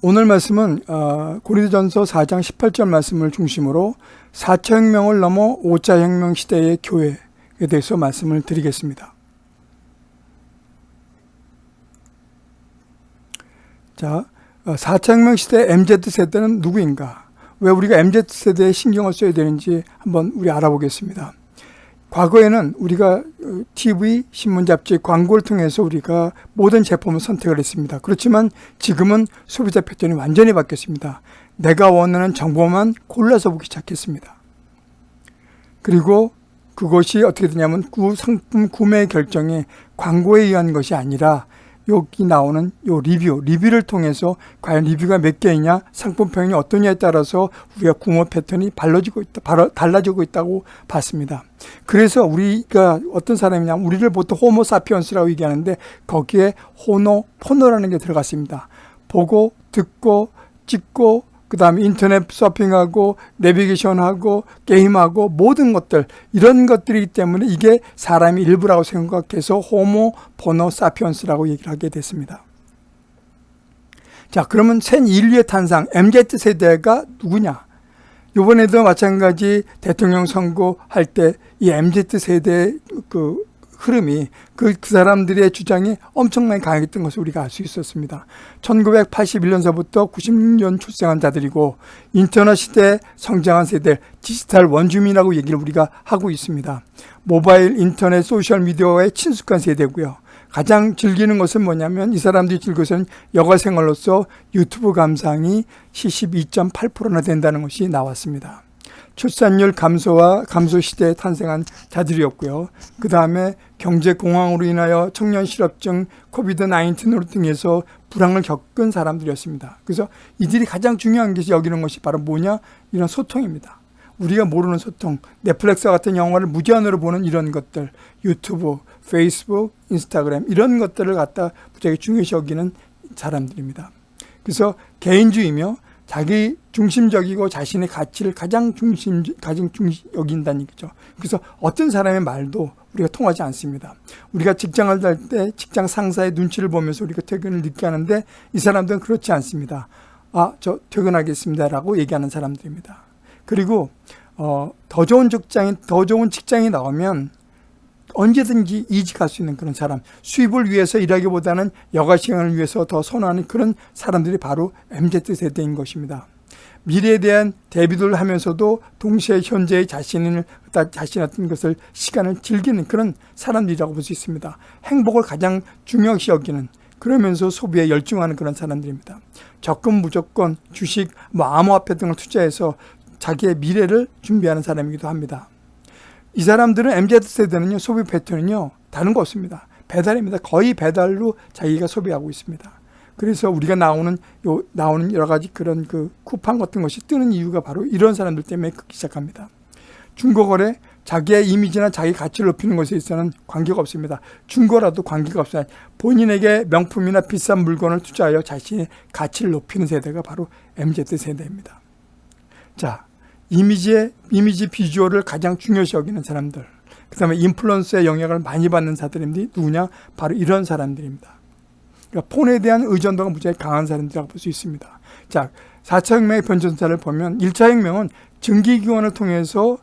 오늘 말씀은 고린도전서 4장 18절 말씀을 중심으로 4차 혁명을 넘어 5차 혁명 시대의 교회에 대해서 말씀을 드리겠습니다. 자, 4차 혁명 시대 MZ세대는 누구인가? 왜 우리가 MZ세대에 신경을 써야 되는지 한번 우리 알아보겠습니다. 과거에는 우리가 TV, 신문, 잡지, 광고를 통해서 우리가 모든 제품을 선택을 했습니다. 그렇지만 지금은 소비자 패턴이 완전히 바뀌었습니다. 내가 원하는 정보만 골라서 보기 시작했습니다. 그리고 그것이 어떻게 되냐면 상품 구매 결정이 광고에 의한 것이 아니라 여기 나오는 요 리뷰를 통해서 과연 리뷰가 몇 개이냐, 상품평이 어떠냐에 따라서 우리가 구매 패턴이 달라지고 있다고 봤습니다. 그래서 우리가 어떤 사람이냐면 우리를 보통 호모 사피언스라고 얘기하는데 거기에 포노라는 게 들어갔습니다. 보고, 듣고, 찍고, 그 다음에 인터넷 서핑하고 내비게이션하고 게임하고 모든 것들, 이런 것들이기 때문에 이게 사람이 일부라고 생각해서 호모 포노 사피언스라고 얘기를 하게 됐습니다. 자, 그러면 새 인류의 탄생 MZ세대가 누구냐? 이번에도 마찬가지 대통령 선거할 때 이 MZ세대의 흐름이 그 사람들의 주장이 엄청나게 강했던 것을 우리가 알 수 있었습니다. 1981년서부터 96년 출생한 자들이고 인터넷 시대에 성장한 세대, 디지털 원주민이라고 얘기를 우리가 하고 있습니다. 모바일, 인터넷, 소셜미디어에 친숙한 세대고요. 가장 즐기는 것은 뭐냐면 이 사람들이 즐기는 것은 여가생활로서 유튜브 감상이 72.8%나 된다는 것이 나왔습니다. 출산율 감소 시대에 탄생한 자들이었고요. 그 다음에 경제공황으로 인하여 청년 실업증, 코비드-19으로 등해서 불황을 겪은 사람들이었습니다. 그래서 이들이 가장 중요한 것이 여기는 것이 바로 뭐냐? 이런 소통입니다. 우리가 모르는 소통, 넷플릭스와 같은 영화를 무제한으로 보는 이런 것들, 유튜브, 페이스북, 인스타그램 이런 것들을 갖다 무지하게 중요시 여기는 사람들입니다. 그래서 개인주의며 자기 중심적이고 자신의 가치를 가장 중심 여긴다는 얘기죠. 그래서 어떤 사람의 말도 우리가 통하지 않습니다. 우리가 직장을 갈 때 직장 상사의 눈치를 보면서 우리가 퇴근을 늦게 하는데 이 사람들은 그렇지 않습니다. 저 퇴근하겠습니다라고 얘기하는 사람들입니다. 그리고 더 좋은 직장이 나오면 언제든지 이직할 수 있는 그런 사람, 수입을 위해서 일하기보다는 여가 시간을 위해서 더 선호하는 그런 사람들이 바로 MZ세대인 것입니다. 미래에 대한 대비를 하면서도 동시에 현재의 자신의 어떤 것을 시간을 즐기는 그런 사람들이라고 볼 수 있습니다. 행복을 가장 중요시 여기는, 그러면서 소비에 열중하는 그런 사람들입니다. 적금, 무조건, 주식, 암호화폐 등을 투자해서 자기의 미래를 준비하는 사람이기도 합니다. 이 사람들은 MZ세대는요, 소비 패턴은요, 다른 거 없습니다. 배달입니다. 거의 배달로 자기가 소비하고 있습니다. 그래서 우리가 나오는 여러 가지 그런 쿠팡 같은 것이 뜨는 이유가 바로 이런 사람들 때문에 크기 시작합니다. 중고거래, 자기의 이미지나 자기 가치를 높이는 것에 있어서는 관계가 없습니다. 중고라도 관계가 없어요. 본인에게 명품이나 비싼 물건을 투자하여 자신의 가치를 높이는 세대가 바로 MZ세대입니다. 자, 이미지 비주얼을 가장 중요시 여기는 사람들, 그 다음에 인플루언서의 영향을 많이 받는 사람들이 누구냐? 바로 이런 사람들입니다. 그러니까 폰에 대한 의존도가 무지하게 강한 사람들이라고 볼 수 있습니다. 자, 4차 혁명의 변전사를 보면 1차 혁명은 증기기관을 통해서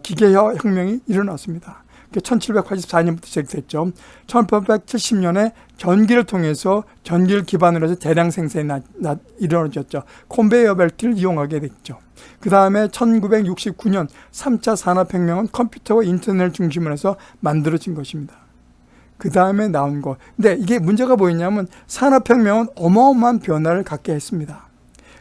기계혁명이 일어났습니다. 1784년부터 시작됐죠. 1870년에 전기를 통해서 전기를 기반으로 해서 대량 생산이 이루어졌죠. 컨베이어 벨트를 이용하게 됐죠. 그 다음에 1969년 3차 산업혁명은 컴퓨터와 인터넷을 중심으로 해서 만들어진 것입니다. 그 다음에 나온 것. 근데 이게 문제가 뭐였냐면 산업혁명은 어마어마한 변화를 갖게 했습니다.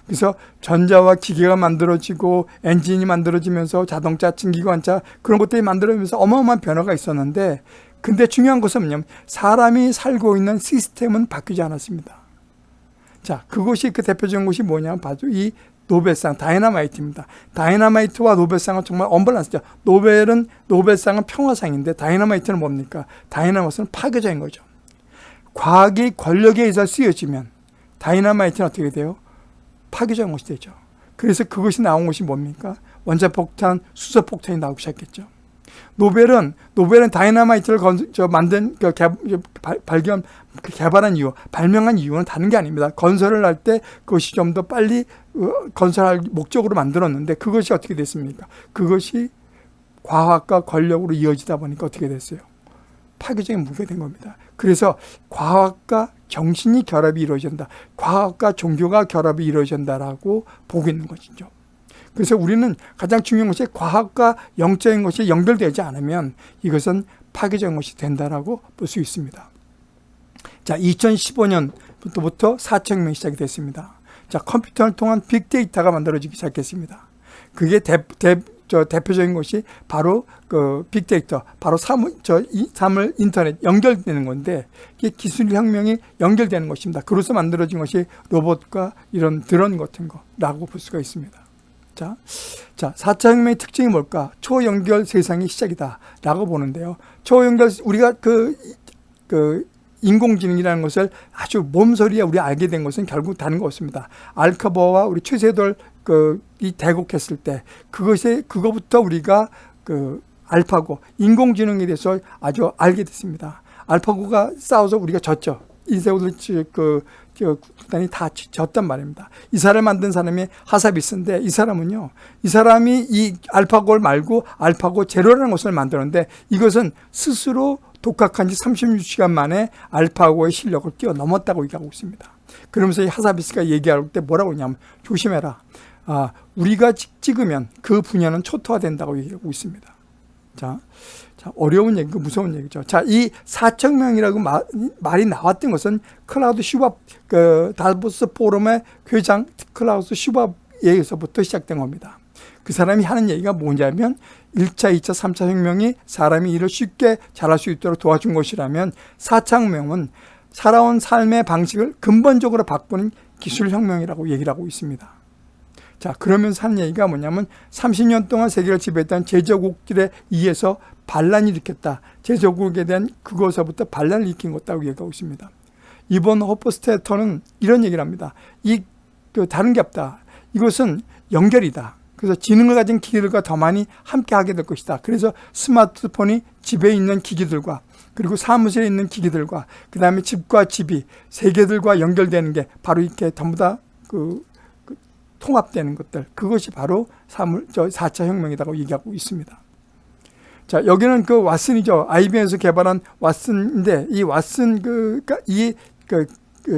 그래서 전자와 기계가 만들어지고 엔진이 만들어지면서 자동차, 증기관차 그런 것들이 만들어지면서 어마어마한 변화가 있었는데, 근데 중요한 것은 뭐냐면 사람이 살고 있는 시스템은 바뀌지 않았습니다. 자, 그것이 그 대표적인 것이 뭐냐면 바로 이 노벨상, 다이너마이트입니다. 다이너마이트와 노벨상은 정말 언밸런스죠. 노벨상은 평화상인데 다이너마이트는 뭡니까? 다이너마이트는 파괴적인 거죠. 과학이 권력에 의해서 쓰여지면 다이너마이트는 어떻게 돼요? 파괴적인 것이 되죠. 그래서 그것이 나온 것이 뭡니까? 원자폭탄, 수소폭탄이 나오기 시작했죠. 노벨은 다이너마이트를 만든 개발한 이유, 발명한 이유는 다른 게 아닙니다. 건설을 할 때 그것이 좀 더 빨리 건설할 목적으로 만들었는데 그것이 어떻게 됐습니까? 그것이 과학과 권력으로 이어지다 보니까 어떻게 됐어요? 파괴적인 무기가 된 겁니다. 그래서 과학과 정신이 결합이 이루어진다. 과학과 종교가 결합이 이루어진다라고 보고 있는 것이죠. 그래서 우리는 가장 중요한 것이 과학과 영적인 것이 연결되지 않으면 이것은 파괴적인 것이 된다라고 볼 수 있습니다. 자, 2015년부터 4차 혁명이 시작이 됐습니다. 자, 컴퓨터를 통한 빅데이터가 만들어지기 시작했습니다. 그게 대표적인 것이 바로 그 빅데이터, 바로 사물 인터넷 연결되는 건데 이게 기술 혁명이 연결되는 것입니다. 그로서 만들어진 것이 로봇과 이런 드론 같은 거라고 볼 수가 있습니다. 자, 4차 혁명의 특징이 뭘까? 초연결 세상의 시작이다라고 보는데요. 초연결, 우리가 그 인공지능이라는 것을 아주 몸소리에 우리 알게 된 것은 결국 다른 거 없습니다. 알카버와 우리 최세돌 이 대국했을 때 그거부터 우리가 그 알파고 인공지능에 대해서 아주 알게 됐습니다. 알파고가 싸워서 우리가 졌죠. 이세돌 구단이 다 졌단 말입니다. 이 사람을 만든 사람이 하사비스인데 이 사람이 이 알파고 말고 알파고 제로라는 것을 만들었는데 이것은 스스로 독학한 지 36시간 만에 알파고의 실력을 뛰어넘었다고 얘기하고 있습니다. 그러면서 이 하사비스가 얘기할 때 뭐라고 하냐면 조심해라. 우리가 찍으면 그 분야는 초토화된다고 얘기하고 있습니다. 자, 어려운 얘기고 무서운 얘기죠. 자, 이 4차 혁명이라고 말이 나왔던 것은 클라우스 슈밥, 다보스 포럼의 회장 클라우스 슈밥에서부터 시작된 겁니다. 그 사람이 하는 얘기가 뭐냐면 1차, 2차, 3차 혁명이 사람이 일을 쉽게 잘할 수 있도록 도와준 것이라면 4차 혁명은 살아온 삶의 방식을 근본적으로 바꾸는 기술 혁명이라고 얘기를 하고 있습니다. 자, 그러면서 하는 얘기가 뭐냐면 30년 동안 세계를 지배했던 제조국들에 의해서 반란이 일으켰다. 제조국에 대한 그것서부터 반란을 일으킨 것이라고 얘기하고 있습니다. 이번 호프스테터는 이런 얘기를 합니다. 다른 게 없다. 이것은 연결이다. 그래서 지능을 가진 기기들과 더 많이 함께 하게 될 것이다. 그래서 스마트폰이 집에 있는 기기들과 그리고 사무실에 있는 기기들과 그 다음에 집과 집이 세계들과 연결되는 게 바로 이렇게 전부 다 통합되는 것들, 그것이 바로 4차 혁명이라고 얘기하고 있습니다. 자, 여기는 그 왓슨이죠. IBM에서 개발한 왓슨인데 이 왓슨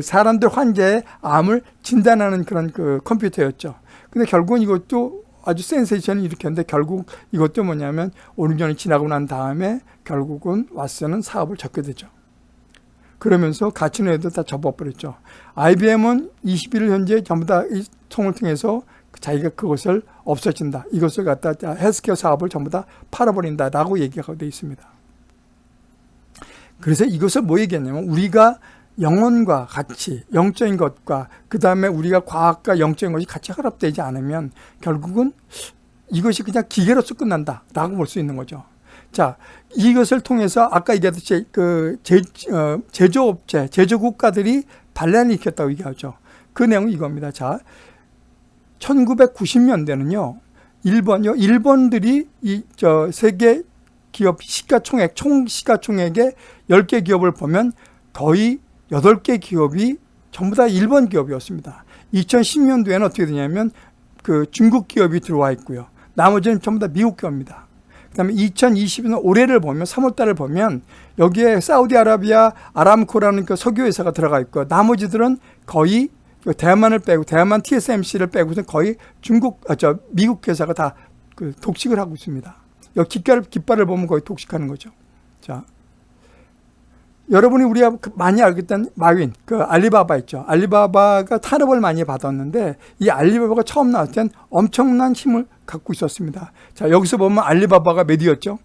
사람들 환자의 암을 진단하는 그런 컴퓨터였죠. 근데 결국은 이것도 아주 센세이션을 일으켰는데 결국 이것도 뭐냐면 5, 6년이 지나고 난 다음에 결국은 왓슨은 사업을 접게 되죠. 그러면서 같이 있는 애들 다 접어버렸죠. IBM은 21일 현재 전부 다 이 통을 통해서 자기가 그것을 없어진다. 이것을 갖다 헬스케어 사업을 전부 다 팔아버린다라고 얘기가 되어 있습니다. 그래서 이것을 뭐 얘기했냐면 우리가 영혼과 같이 영적인 것과 그 다음에 우리가 과학과 영적인 것이 같이 결합되지 않으면 결국은 이것이 그냥 기계로서 끝난다라고 볼 수 있는 거죠. 자, 이것을 통해서 아까 얘기했듯이 제조업체, 제조국가들이 반란을 일으켰다고 얘기하죠. 그 내용은 이겁니다. 자, 1990년대는요, 일본들이 세계 기업 총 시가총액의 10개 기업을 보면 거의 8개 기업이 전부 다 일본 기업이었습니다. 2010년도에는 어떻게 되냐면 중국 기업이 들어와 있고요. 나머지는 전부 다 미국 기업입니다. 그 다음에 2020년 올해를 보면 3월달을 보면 여기에 사우디아라비아 아람코라는 석유회사가 들어가 있고 나머지들은 거의 대만을 빼고 대만 TSMC를 빼고는 거의 미국 회사가 다 독식을 하고 있습니다. 여기 깃발을 보면 거의 독식하는 거죠. 자, 여러분이 우리가 많이 알겠던 마윈, 알리바바 있죠. 알리바바가 탄압을 많이 받았는데 이 알리바바가 처음 나왔을 땐 엄청난 힘을 갖고 있었습니다. 자, 여기서 보면 알리바바가 몇 위였죠?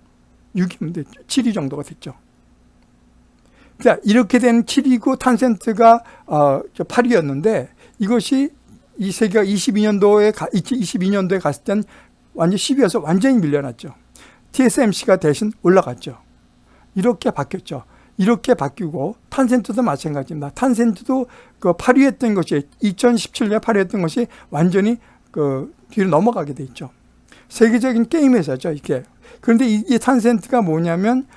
6위 됐죠. 7위 정도가 됐죠. 자, 이렇게 된 7위고 탄센트가 8위였는데 이것이 이 세계가 22년도에 갔을 땐 완전 10위여서 완전히 밀려났죠. TSMC가 대신 올라갔죠. 이렇게 바뀌었죠. 이렇게 바뀌고 탄센트도 마찬가지입니다. 탄센트도 8위 했던 것이 2017년에 8위 했던 것이 완전히 뒤로 넘어가게 돼 있죠. 세계적인 게임 회사죠. 이게 그런데 이 탄센트가 뭐냐면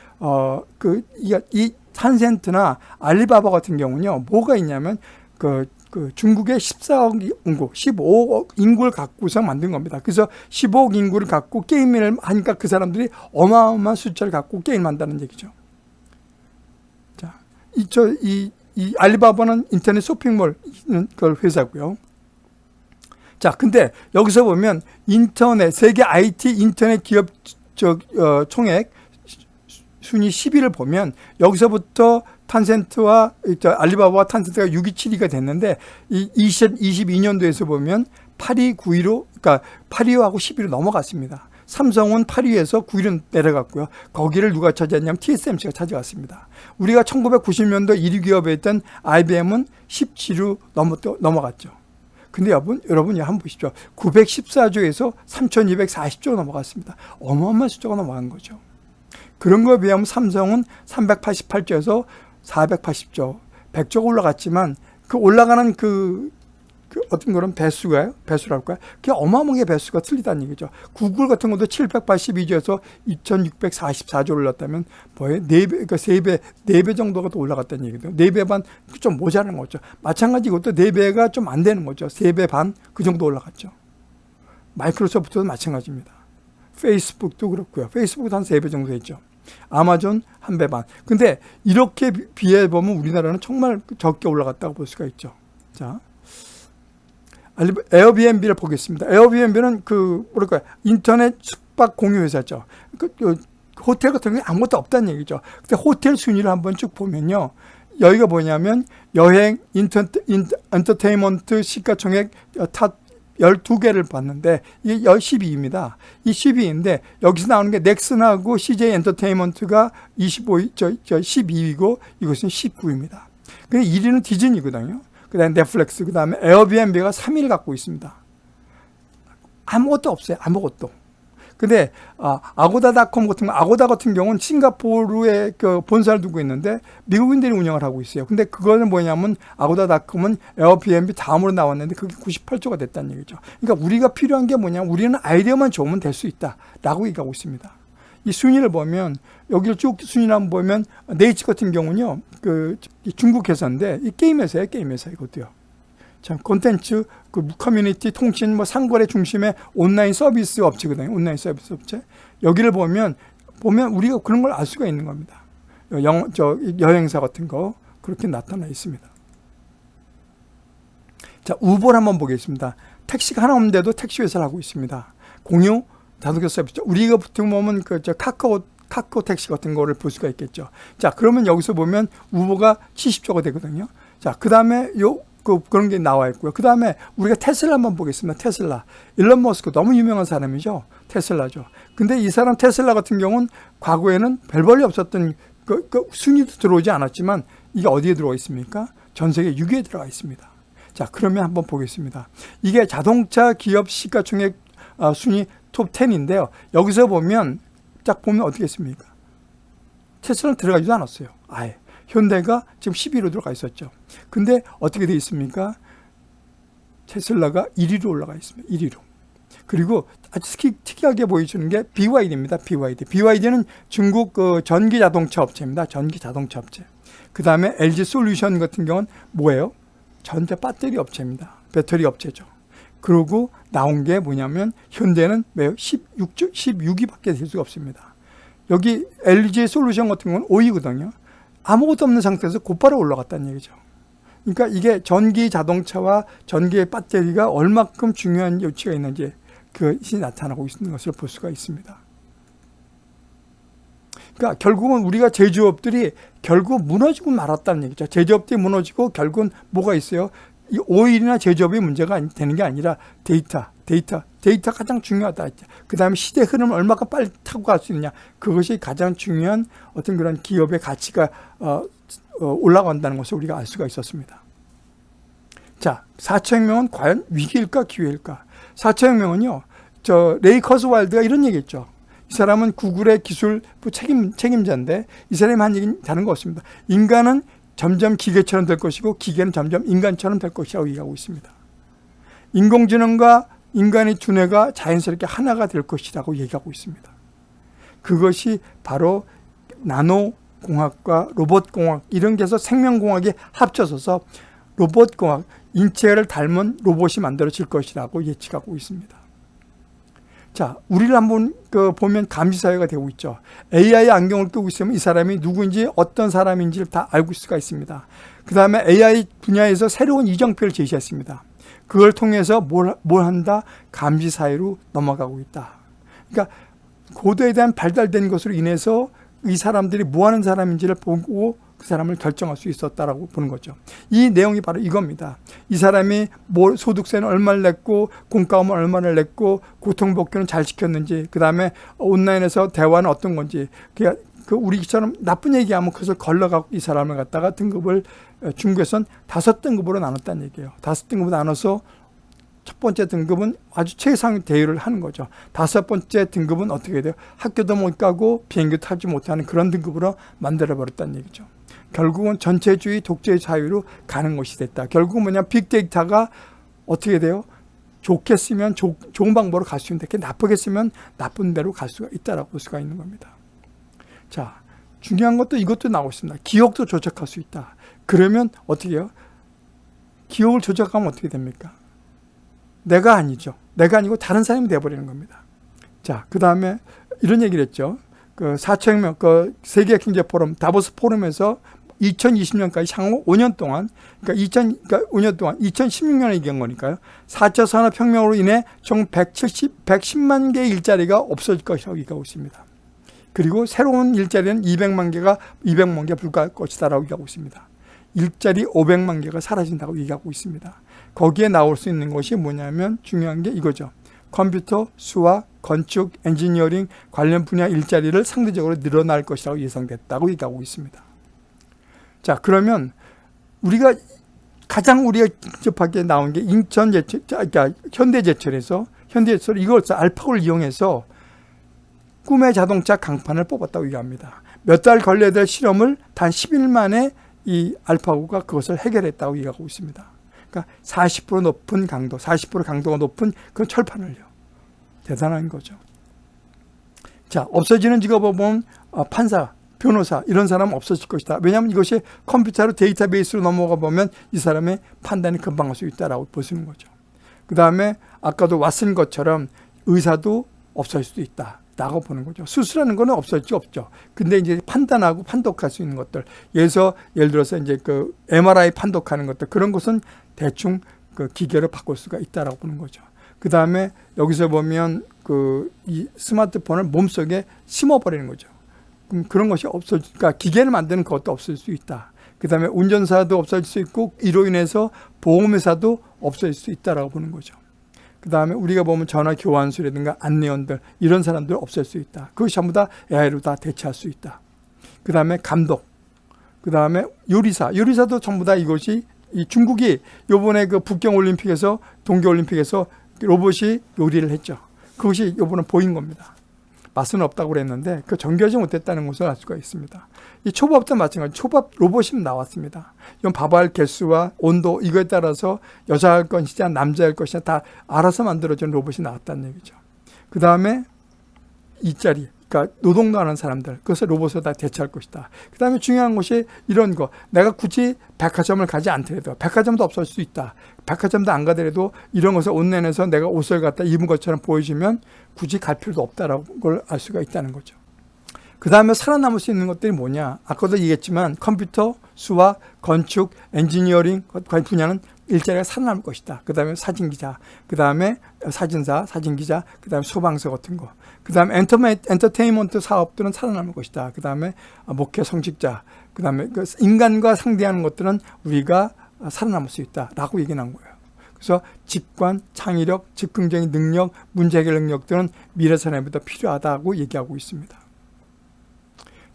이 탄센트나 알리바바 같은 경우는요, 뭐가 있냐면 그 중국의 14억 인구, 15억 인구를 갖고서 만든 겁니다. 그래서 15억 인구를 갖고 게임을 하니까 그 사람들이 어마어마한 숫자를 갖고 게임한다는 얘기죠. 자, 이 알리바바는 인터넷 쇼핑몰 그 회사고요. 자, 근데 여기서 보면 세계 IT 인터넷 기업 총액 순위 10위를 보면 여기서부터 탄센트와 알리바바와 탄센트가 6위, 7위가 됐는데 이 2022년도에서 보면 8위, 9위로 그러니까 8위하고 10위로 넘어갔습니다. 삼성은 8위에서 9위로 내려갔고요. 거기를 누가 차지했냐면 TSMC가 차지했습니다. 우리가 1990년도 1위 기업에 있던 IBM은 17위로 넘어갔죠. 근데 여러분이 한번 보십시오. 914조에서 3240조로 넘어갔습니다. 어마어마한 숫자가 넘어간 거죠. 그런 거에 비하면 삼성은 388조에서 480조, 100조가 올라갔지만 그 올라가는 그 어떤 그런 배수랄까요? 그게 어마어마하게 배수가 틀리다는 얘기죠. 구글 같은 것도 782조에서 2644조 올랐다면 뭐예요? 4배, 그러니까 4배 정도가 더 올라갔다는 얘기죠. 4배 반, 좀 모자란 거죠. 마찬가지 이것도 4배가 좀 안 되는 거죠. 3배 반, 그 정도 올라갔죠. 마이크로소프트도 마찬가지입니다. 페이스북도 그렇고요. 페이스북도 한 3배 정도 됐죠. 아마존 1배 반. 근데 이렇게 비해보면 우리나라는 정말 적게 올라갔다고 볼 수가 있죠. 자. 에어비앤비를 보겠습니다. 에어비앤비는 인터넷 숙박 공유 회사죠. 호텔 같은 게 아무것도 없다는 얘기죠. 근데 호텔 순위를 한번 쭉 보면요. 여기가 뭐냐면 여행, 엔터테인먼트 시가총액 탑 12개를 봤는데 이게 12위입니다. 이 12위인데 여기서 나오는 게 넥슨하고 CJ 엔터테인먼트가 12위고 이것은 19위입니다. 근데 1위는 디즈니거든요. 그 다음에 넷플릭스, 그 다음에 에어비앤비가 3위를 갖고 있습니다. 아무것도 없어요. 아무것도. 근데 아고다닷컴 아고다 같은 경우는 싱가포르에 본사를 두고 있는데 미국인들이 운영을 하고 있어요. 근데 그거는 뭐냐면 아고다닷컴은 에어비앤비 다음으로 나왔는데 그게 98조가 됐다는 얘기죠. 그러니까 우리가 필요한 게 뭐냐면 우리는 아이디어만 좋으면 될 수 있다라고 얘기하고 있습니다. 이 순위를 보면 여기를 쭉 순위를 한번 보면 네이치 같은 경우는요, 중국 회사인데 이 게임 회사예요, 게임 회사 이것도요. 참 콘텐츠, 커뮤니티, 통신, 상거래 중심의 온라인 서비스 업체거든요. 온라인 서비스 업체. 여기를 보면 우리가 그런 걸 알 수가 있는 겁니다. 여행사 같은 거 그렇게 나타나 있습니다. 자, 우버를 한번 보겠습니다. 택시가 하나 없는데도 택시 회사를 하고 있습니다. 공유 자동차 서비스. 우리가 보통 보면 카카오 택시 같은 거를 볼 수가 있겠죠. 자, 그러면 여기서 보면 우버가 70조가 되거든요. 자, 그 다음에 그런 게 나와 있고요. 그 다음에 우리가 테슬라 한번 보겠습니다. 테슬라. 일론 머스크 너무 유명한 사람이죠. 테슬라죠. 근데 이 사람 테슬라 같은 경우는 과거에는 별 볼일 없었던 순위도 들어오지 않았지만 이게 어디에 들어가 있습니까? 전 세계 6위에 들어가 있습니다. 자, 그러면 한번 보겠습니다. 이게 자동차 기업 시가총액 순위 톱 10인데요. 여기서 보면 딱 보면 어떻게 했습니까? 테슬라는 들어가지도 않았어요. 아예. 현대가 지금 10위로 들어가 있었죠. 근데 어떻게 되어 있습니까? 테슬라가 1위로 올라가 있습니다. 1위로. 그리고 아주 특이하게 보여주는 게 BYD입니다. BYD. BYD는 중국 전기 자동차 업체입니다. 전기 자동차 업체. 그 다음에 LG 솔루션 같은 경우는 뭐예요? 전자 배터리 업체입니다. 배터리 업체죠. 그리고 나온 게 뭐냐면 현대는 매우 16위밖에 될 수가 없습니다. 여기 LG 솔루션 같은 경우는 5위거든요. 아무것도 없는 상태에서 곧바로 올라갔다는 얘기죠. 그러니까 이게 전기 자동차와 전기 배터리가 얼마큼 중요한 요치가 있는지 그것이 나타나고 있는 것을 볼 수가 있습니다. 그러니까 결국은 우리가 제조업들이 결국 무너지고 말았다는 얘기죠. 제조업들이 무너지고 결국은 뭐가 있어요? 이 오일이나 제조업이 문제가 되는 게 아니라 데이터 가장 중요하다. 그 다음에 시대 흐름을 얼마나 빨리 타고 갈 수 있느냐. 그것이 가장 중요한 어떤 그런 기업의 가치가 올라간다는 것을 우리가 알 수가 있었습니다. 자, 4차 혁명은 과연 위기일까 기회일까? 4차 혁명은요, 레이 커스왈드가 이런 얘기했죠. 이 사람은 구글의 기술 책임자인데 이 사람이 한 얘기는 다른 거 없습니다. 인간은 점점 기계처럼 될 것이고 기계는 점점 인간처럼 될 것이라고 얘기하고 있습니다. 인공지능과 인간의 두뇌가 자연스럽게 하나가 될 것이라고 얘기하고 있습니다. 그것이 바로 나노공학과 로봇공학 이런 게 해서 생명공학이 합쳐져서 로봇공학, 인체를 닮은 로봇이 만들어질 것이라고 예측하고 있습니다. 자, 우리를 한번 보면 감시사회가 되고 있죠. AI 안경을 끼고 있으면 이 사람이 누구인지 어떤 사람인지를 다 알고 있을 수가 있습니다. 그 다음에 AI 분야에서 새로운 이정표를 제시했습니다. 그걸 통해서 뭘 한다? 감시사회로 넘어가고 있다. 그러니까 고도에 대한 발달된 것으로 인해서 이 사람들이 뭐 하는 사람인지를 보고 그 사람을 결정할 수 있었다라고 보는 거죠. 이 내용이 바로 이겁니다. 이 사람이 소득세는 얼마를 냈고 공과금은 얼마를 냈고 고통복귀는 잘 지켰는지, 그 다음에 온라인에서 대화는 어떤 건지, 그 우리처럼 나쁜 얘기하면 그것을 걸러가고 이 사람을 갖다가 등급을 중국에선 5등급으로 나눴다는 얘기예요. 5등급으로 나눠서 첫 번째 등급은 아주 최상 대우를 하는 거죠. 5번째 등급은 어떻게 돼요? 학교도 못 가고 비행기도 타지 못하는 그런 등급으로 만들어버렸다는 얘기죠. 결국은 전체주의 독재의 자유로 가는 것이 됐다. 결국은 뭐냐, 빅데이터가 어떻게 돼요? 좋게 쓰면 좋은 방법으로 갈 수 있는데 나쁘게 쓰면 나쁜 대로 갈 수가 있다라고 볼 수가 있는 겁니다. 자, 중요한 것도 이것도 나오고 있습니다. 기억도 조작할 수 있다. 그러면 어떻게 해요? 기억을 조작하면 어떻게 됩니까? 내가 아니죠. 내가 아니고 다른 사람이 돼버리는 겁니다. 자, 그 다음에 이런 얘기를 했죠. 그 4천명, 그 세계경제포럼, 다보스 포럼에서 2020년까지 향후 5년 동안, 그러니까 5년 동안, 2016년에 얘기한 거니까요. 4차 산업혁명으로 인해 총 110만 개의 일자리가 없어질 것이라고 얘기하고 있습니다. 그리고 새로운 일자리는 200만 개 불과할 것이다라고 얘기하고 있습니다. 일자리 500만 개가 사라진다고 얘기하고 있습니다. 거기에 나올 수 있는 것이 뭐냐면 중요한 게 이거죠. 컴퓨터, 수학, 건축, 엔지니어링 관련 분야 일자리를 상대적으로 늘어날 것이라고 예상됐다고 얘기하고 있습니다. 자, 그러면 우리가 근접하게 나온 게 인천제철, 그러니까 현대제철에서 이걸 알파고를 이용해서 꿈의 자동차 강판을 뽑았다고 얘기합니다. 몇 달 걸려야 될 실험을 단 10일 만에 이 알파고가 그것을 해결했다고 얘기하고 있습니다. 그러니까 40% 높은 강도, 40% 강도가 높은 그런 철판을요. 대단한 거죠. 자, 없어지는 직업을 보면 판사, 변호사 이런 사람은 없어질 것이다. 왜냐하면 이것이 컴퓨터로 데이터베이스로 넘어가 보면 이 사람의 판단이 금방 할 수 있다라고 보시는 거죠. 그 다음에 아까도 왔은 것처럼 의사도 없어질 수도 있다. 라고 보는 거죠. 수술하는 거는 없어질 수 없죠. 근데 이제 판단하고 판독할 수 있는 것들. 예를 들어서 이제 그 MRI 판독하는 것들. 그런 것은 대충 그 기계로 바꿀 수가 있다라고 보는 거죠. 그 다음에 여기서 보면 이 스마트폰을 몸속에 심어버리는 거죠. 그런 것이 그러니까 기계를 만드는 것도 없을 수 있다. 그 다음에 운전사도 없어질 수 있고 이로 인해서 보험회사도 없어질 수 있다라고 보는 거죠. 그 다음에 우리가 보면 전화 교환수라든가 안내원들 이런 사람들 없앨 수 있다. 그것이 전부 다 AI로 다 대체할 수 있다. 그 다음에 감독, 그 다음에 요리사도 전부 다 이것이 이 중국이 요번에 그 북경올림픽에서 동계올림픽에서 로봇이 요리를 했죠. 그것이 요번에 보인 겁니다. 맛은 없다고 그랬는데 그 정교하지 못했다는 것을 알 수가 있습니다. 이 초밥도 마찬가지. 초밥 로봇이 나왔습니다. 이건 밥알 개수와 온도 이거에 따라서 여자일 것이냐 남자일 것이냐 다 알아서 만들어진 로봇이 나왔다는 얘기죠. 그 다음에 일자리, 그러니까 노동도 하는 사람들 그것을 로봇으로 다 대체할 것이다. 그 다음에 중요한 것이 이런 거. 내가 굳이 백화점을 가지 않더라도 백화점도 없어질 수 있다. 백화점도 안 가더라도 이런 것을 온라인에서 내가 옷을 갖다 입은 것처럼 보여주면 굳이 갈 필요도 없다라는 걸 알 수가 있다는 거죠. 그 다음에 살아남을 수 있는 것들이 뭐냐. 아까도 얘기했지만 컴퓨터, 수학, 건축, 엔지니어링 분야는 일자리가 살아남을 것이다. 그 다음에 사진기자, 그 다음에 사진사, 사진기자, 그 다음에 소방서 같은 거. 그 다음에 엔터테인먼트 사업들은 살아남을 것이다. 그 다음에 목회 성직자, 그 다음에 인간과 상대하는 것들은 우리가 살아남을 수 있다라고 얘기한 거예요. 그래서 직관, 창의력, 즉흥적인 능력, 문제 해결 능력들은 미래 사회보다 필요하다고 얘기하고 있습니다.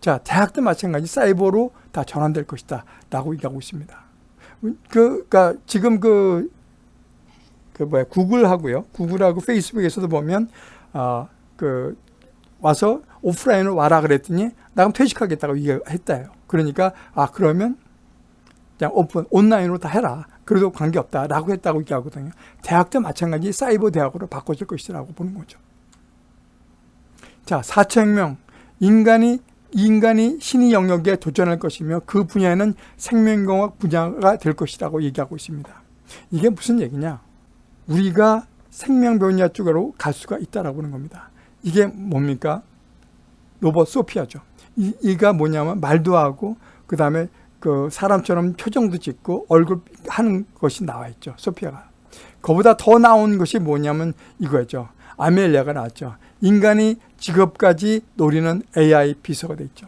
자, 대학도 마찬가지 사이버로 다 전환될 것이다 라고 얘기하고 있습니다. 그러니까 지금 구글하고 페이스북에서도 보면 와서 오프라인으로 와라 그랬더니 나 그럼 퇴직하겠다고 얘기했다요. 그러니까 그러면 그냥 온라인으로 다 해라. 그래도 관계없다라고 했다고 얘기하거든요. 대학도 마찬가지 사이버 대학으로 바꿔질 것이라고 보는 거죠. 자, 4차 혁명. 인간이 신의 영역에 도전할 것이며 그 분야에는 생명공학 분야가 될 것이라고 얘기하고 있습니다. 이게 무슨 얘기냐? 우리가 생명 분야 쪽으로 갈 수가 있다라고 하는 겁니다. 이게 뭡니까? 로봇 소피아죠. 이가 뭐냐면 말도 하고 그 다음에 그 사람처럼 표정도 짓고 얼굴 하는 것이 나와 있죠. 소피아가. 그보다 더 나온 것이 뭐냐면 이거죠. 아멜리아가 나왔죠. 인간이 직업까지 노리는 AI 비서가 돼 있죠.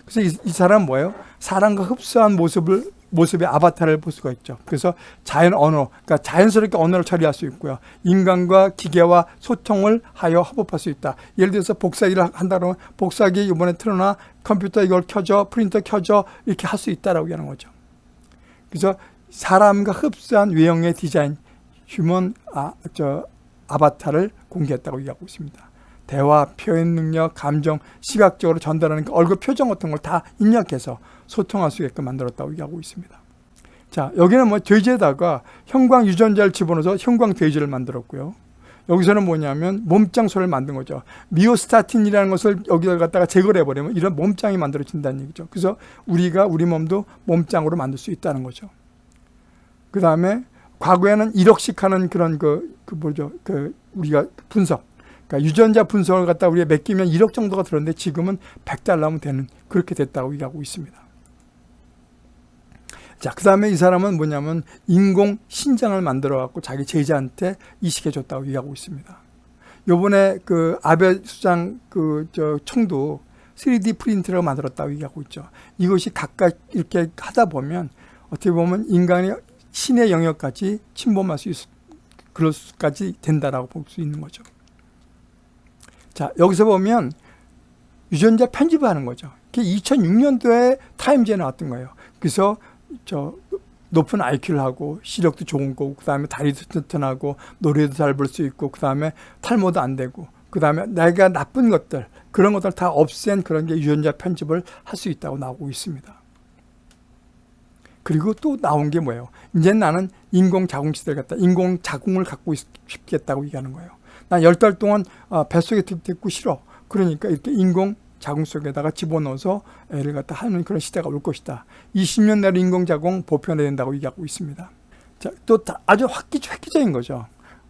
그래서 이 사람은 뭐예요? 사람과 흡사한 모습의 아바타를 볼 수가 있죠. 그래서 자연 언어, 그러니까 자연스럽게 언어를 처리할 수 있고요. 인간과 기계와 소통을 하여 협업할 수 있다. 예를 들어서 복사기를 한다 그러면 복사기 이번에 틀어놔, 컴퓨터 이걸 켜줘, 프린터 켜줘, 이렇게 할 수 있다라고 하는 거죠. 그래서 사람과 흡사한 외형의 디자인, 휴먼 아바타를 공개했다고 얘기하고 있습니다. 대화, 표현 능력, 감정, 시각적으로 전달하는 그 얼굴 표정 같은 걸 다 입력해서 소통할 수 있게끔 만들었다고 얘기하고 있습니다. 자, 여기는 뭐 돼지에다가 형광 유전자를 집어넣어서 형광 돼지를 만들었고요. 여기서는 뭐냐면 몸짱소를 만든 거죠. 미오스타틴이라는 것을 여기다 갖다가 제거를 해버리면 이런 몸짱이 만들어진다는 얘기죠. 그래서 우리 몸도 몸짱으로 만들 수 있다는 거죠. 그 다음에 과거에는 1억씩 하는 그런 우리가 분석, 그러니까 유전자 분석을 갖다 우리가 맡기면 1억 정도가 들었는데 지금은 $100면 되는 그렇게 됐다고 얘기하고 있습니다. 자, 그 다음에 이 사람은 뭐냐면 인공 신장을 만들어 갖고 자기 제자한테 이식해 줬다고 얘기하고 있습니다. 요번에 그 아베 수장 총도 3D 프린터를 만들었다고 얘기하고 있죠. 이것이 각각 이렇게 하다 보면 어떻게 보면 인간이 신의 영역까지 침범할 수 그럴 수까지 된다라고 볼 수 있는 거죠. 자, 여기서 보면 유전자 편집을 하는 거죠. 그게 2006년도에 타임즈에 나왔던 거예요. 그래서 높은 IQ를 하고 시력도 좋은 거고 그 다음에 다리도 튼튼하고 노래도 잘 부를 수 있고 그 다음에 탈모도 안 되고 그 다음에 내가 나쁜 것들 그런 것들 다 없앤 그런 게 유전자 편집을 할 수 있다고 나오고 있습니다. 그리고 또 나온 게 뭐예요? 이제 나는 인공자궁시대를 갖다 인공자궁을 갖고 싶겠다고 얘기하는 거예요. 난 10달 동안 뱃속에 듣고 싫어. 그러니까 이렇게 인공자궁 속에다가 집어넣어서 애를 갖다 하는 그런 시대가 올 것이다. 20년 내로 인공자궁 보편화해야 된다고 얘기하고 있습니다. 자, 또 아주 획기적인 거죠.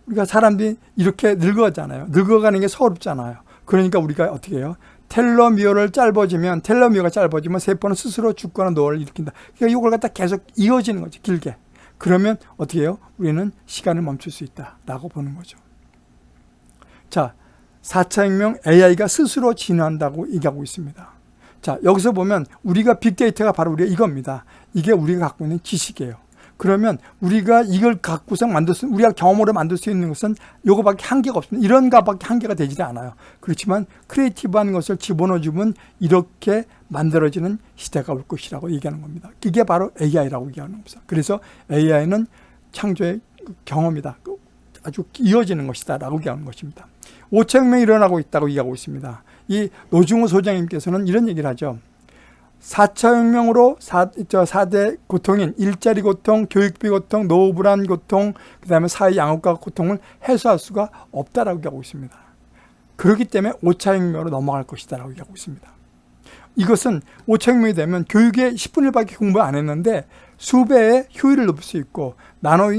우리가 사람들이 이렇게 늙어가잖아요. 늙어가는 게 서럽잖아요. 그러니까 우리가 어떻게 해요? 텔로미어가 짧아지면 세포는 스스로 죽거나 노화를 일으킨다. 그러니까 이걸 갖다 계속 이어지는 거죠. 길게. 그러면 어떻게 해요? 우리는 시간을 멈출 수 있다라고 보는 거죠. 자, 4차 혁명 AI가 스스로 진화한다고 얘기하고 있습니다. 자, 여기서 보면 우리가 빅데이터가 바로 우리가 이겁니다. 이게 우리가 갖고 있는 지식이에요. 그러면 우리가 이걸 갖고서 우리가 경험으로 만들 수 있는 것은 요거밖에 한계가 없습니다. 이런 거밖에 한계가 되지 않아요. 그렇지만 크리에이티브한 것을 집어넣어주면 이렇게 만들어지는 시대가 올 것이라고 얘기하는 겁니다. 이게 바로 AI라고 얘기하는 겁니다. 그래서 AI는 창조의 경험이다. 아주 이어지는 것이다 라고 얘기하는 것입니다. 5차 혁명이 일어나고 있다고 얘기하고 있습니다. 이 노중호 소장님께서는 이런 얘기를 하죠. 4차 혁명으로 4대 고통인 일자리 고통, 교육비 고통, 노후 불안 고통, 그 다음에 사회 양극화 고통을 해소할 수가 없다라고 얘기하고 있습니다. 그렇기 때문에 5차 혁명으로 넘어갈 것이다 라고 얘기하고 있습니다. 이것은 5차 혁명이 되면 교육에 10분의 1밖에 공부 안 했는데 수배의 효율을 높일 수 있고 나노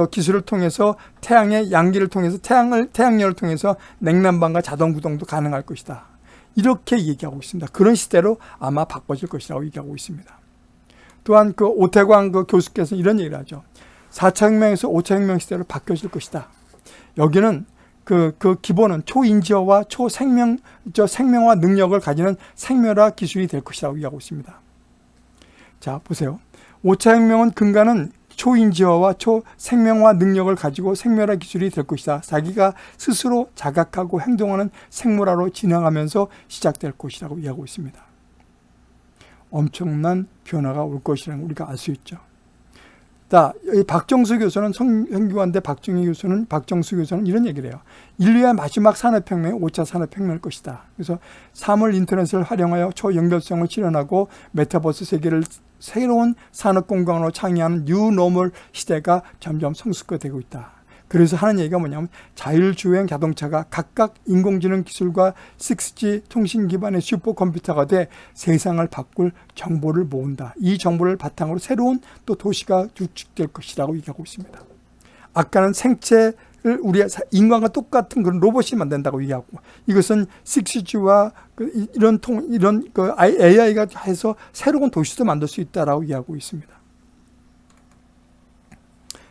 기술을 통해서 태양의 양기를 통해서 태양열을 통해서 냉난방과 자동 구동도 가능할 것이다. 이렇게 얘기하고 있습니다. 그런 시대로 아마 바꿔질 것이라고 얘기하고 있습니다. 또한 그 오태광 교수께서 이런 얘기를 하죠. 4차 혁명에서 5차 혁명 시대로 바뀌어질 것이다. 여기는 그 기본은 초인지어와 생명화 능력을 가지는 생멸화 기술이 될 것이라고 얘기하고 있습니다. 자, 보세요. 5차 혁명은 근간은 초인지어와 초생명화 능력을 가지고 생멸화 기술이 될 것이다. 자기가 스스로 자각하고 행동하는 생물화로 진행하면서 시작될 것이라고 이야기하고 있습니다. 엄청난 변화가 올 것이라는 걸 우리가 알 수 있죠. 자, 박정수 교수는 성균관대 박정수 교수는 이런 얘기를 해요. 인류의 마지막 산업혁명이 5차 산업혁명일 것이다. 그래서 사물 인터넷을 활용하여 초연결성을 실현하고 메타버스 세계를 새로운 산업 공간으로 창의하는 뉴노멀 시대가 점점 성숙화되고 있다. 그래서 하는 얘기가 뭐냐면 자율주행 자동차가 각각 인공지능 기술과 6G 통신 기반의 슈퍼컴퓨터가 돼 세상을 바꿀 정보를 모은다. 이 정보를 바탕으로 새로운 또 도시가 구축될 것이라고 얘기하고 있습니다. 아까는 생체를 우리 인간과 똑같은 그런 로봇이 만든다고 얘기하고, 이것은 6G와 이런 AI가 해서 새로운 도시도 만들 수 있다라고 얘기하고 있습니다.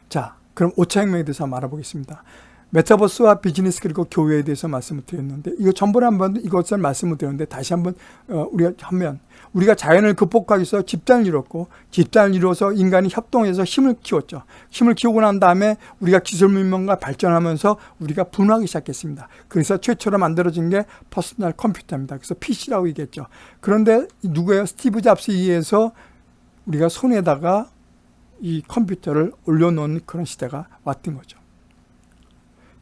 자, 그럼 5차 혁명에 대해서 한번 알아보겠습니다. 메타버스와 비즈니스 그리고 교회에 대해서 말씀을 드렸는데, 이거 전번에 한번 이것을 말씀을 드렸는데 다시 한번 우리가 자연을 극복하기 위해서 집단을 이뤘고, 집단을 이루어서 인간이 협동해서 힘을 키웠죠. 힘을 키우고 난 다음에 우리가 기술 문명과 발전하면서 우리가 분화하기 시작했습니다. 그래서 최초로 만들어진 게 퍼스널 컴퓨터입니다. 그래서 PC라고 얘기했죠. 그런데 누구예요? 스티브 잡스에 의해서 우리가 손에다가 이 컴퓨터를 올려놓은 그런 시대가 왔던 거죠.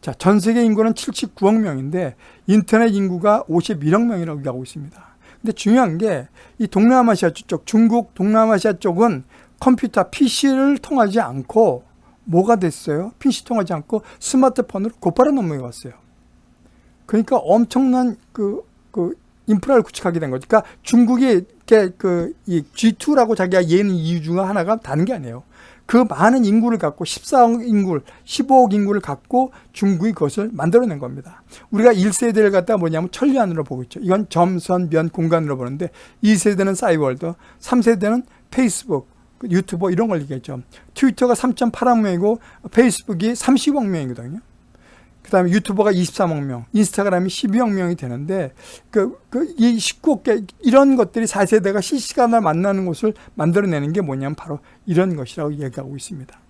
자, 전 세계 인구는 79억 명인데 인터넷 인구가 51억 명이라고 얘기하고 있습니다. 근데 중요한 게 이 동남아시아 쪽, 중국, 동남아시아 쪽은 컴퓨터, PC를 통하지 않고 뭐가 됐어요? PC 통하지 않고 스마트폰으로 곧바로 넘어갔어요. 그러니까 엄청난 인프라를 구축하게 된 거죠. 그러니까 중국이 이 G2라고 자기가 얘는 이유 중 하나가 다른 게 아니에요. 그 많은 인구를 갖고 14억 인구, 15억 인구를 갖고 중국이 그것을 만들어낸 겁니다. 우리가 1세대를 갖다 뭐냐면 천리안으로 보고 있죠. 이건 점, 선, 면, 공간으로 보는데 2세대는 싸이월드, 3세대는 페이스북, 유튜버 이런 걸 얘기했죠. 트위터가 3.8억 명이고 페이스북이 30억 명이거든요. 그 다음에 유튜버가 23억 명, 인스타그램이 12억 명이 되는데, 이 19개, 이런 것들이 4세대가 실시간으로 만나는 곳을 만들어내는 게 뭐냐면 바로 이런 것이라고 얘기하고 있습니다.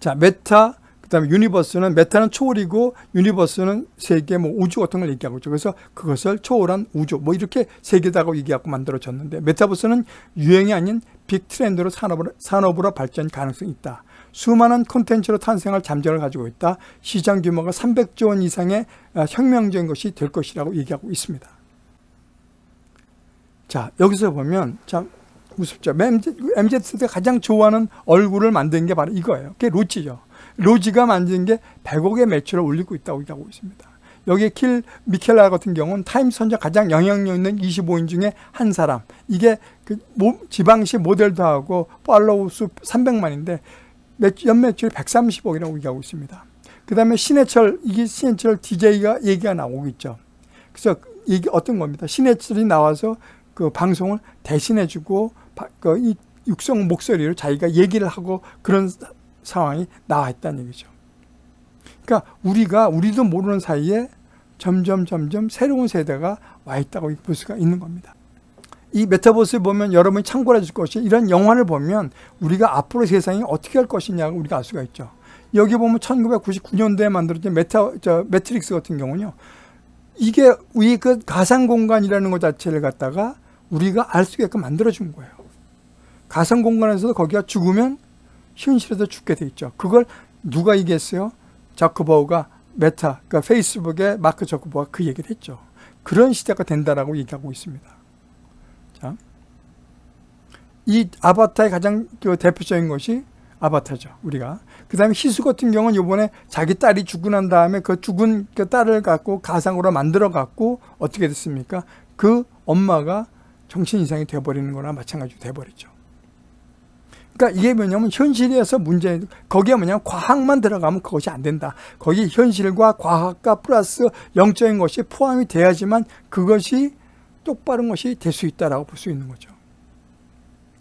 자, 메타, 그 다음에 유니버스는, 메타는 초월이고, 유니버스는 세계, 우주 같은 걸 얘기하고 있죠. 그래서 그것을 초월한 우주, 이렇게 세계다고 얘기하고 만들어졌는데, 메타버스는 유행이 아닌 빅 트렌드로 산업으로 발전 가능성이 있다. 수많은 콘텐츠로 탄생할 잠재력을 가지고 있다. 시장 규모가 300조 원 이상의 혁명적인 것이 될 것이라고 얘기하고 있습니다. 자, 여기서 보면 참 무섭죠. MZ세대가 가장 좋아하는 얼굴을 만든 게 바로 이거예요. 그게 로지죠. 로지가 만든 게 100억의 매출을 올리고 있다고 얘기하고 있습니다. 여기에 미켈라 같은 경우는 타임스 선적 가장 영향력 있는 25인 중에 한 사람. 이게 지방시 모델도 하고 팔로우 수 300만인데 연매출이 130억이라고 얘기하고 있습니다. 그 다음에 신해철 DJ가 얘기가 나오고 있죠. 그래서 이게 어떤 겁니다. 신해철이 나와서 그 방송을 대신해주고 이 육성 목소리로 자기가 얘기를 하고 그런 상황이 나와 있다는 얘기죠. 그러니까 우리도 모르는 사이에 점점 새로운 세대가 와 있다고 볼 수가 있는 겁니다. 이 메타버스에 보면 여러분이 참고해 줄 것이, 이런 영화를 보면 우리가 앞으로 세상이 어떻게 할 것이냐고 우리가 알 수가 있죠. 여기 보면 1999년도에 만들어진 매트릭스 같은 경우는요. 이게 우리 그 가상 공간이라는 것 자체를 갖다가 우리가 알 수 있게끔 만들어준 거예요. 가상 공간에서도 거기가 죽으면 현실에도 죽게 돼 있죠. 그걸 누가 얘기했어요? 자커버그가 그러니까 페이스북의 마크 저커버그가 그 얘기를 했죠. 그런 시대가 된다라고 얘기하고 있습니다. 자, 이 아바타의 가장 대표적인 것이 아바타죠. 우리가. 그 다음에 희수 같은 경우는 이번에 자기 딸이 죽고 난 다음에 그 죽은 그 딸을 갖고 가상으로 만들어 갖고 어떻게 됐습니까? 그 엄마가 정신 이상이 돼버리는 거나 마찬가지로 돼버리죠. 그러니까 이게 뭐냐면 현실에서 문제, 거기에 뭐냐면 과학만 들어가면 그것이 안 된다. 거기 현실과 과학과 플러스 영적인 것이 포함이 돼야지만 그것이 똑바른 것이 될 수 있다라고 볼 수 있는 거죠.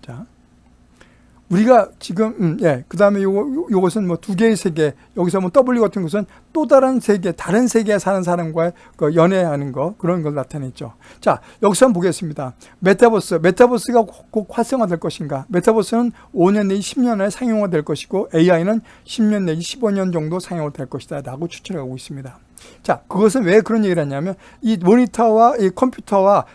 자, 우리가 지금 그 다음에 요것은 두 개의 세계, 여기서 W 같은 것은 또 다른 세계, 다른 세계에 사는 사람과 연애하는 거, 그런 걸 나타냈죠. 자, 여기서 한번 보겠습니다. 메타버스가 곧 활성화될 것인가? 메타버스는 5년 내지 10년 안에 상용화될 것이고 AI는 10년 내지 15년 정도 상용화될 것이다 라고 추측하고 있습니다. 자, 그것은 왜 그런 얘기를 하냐면 이 모니터와 이 컴퓨터와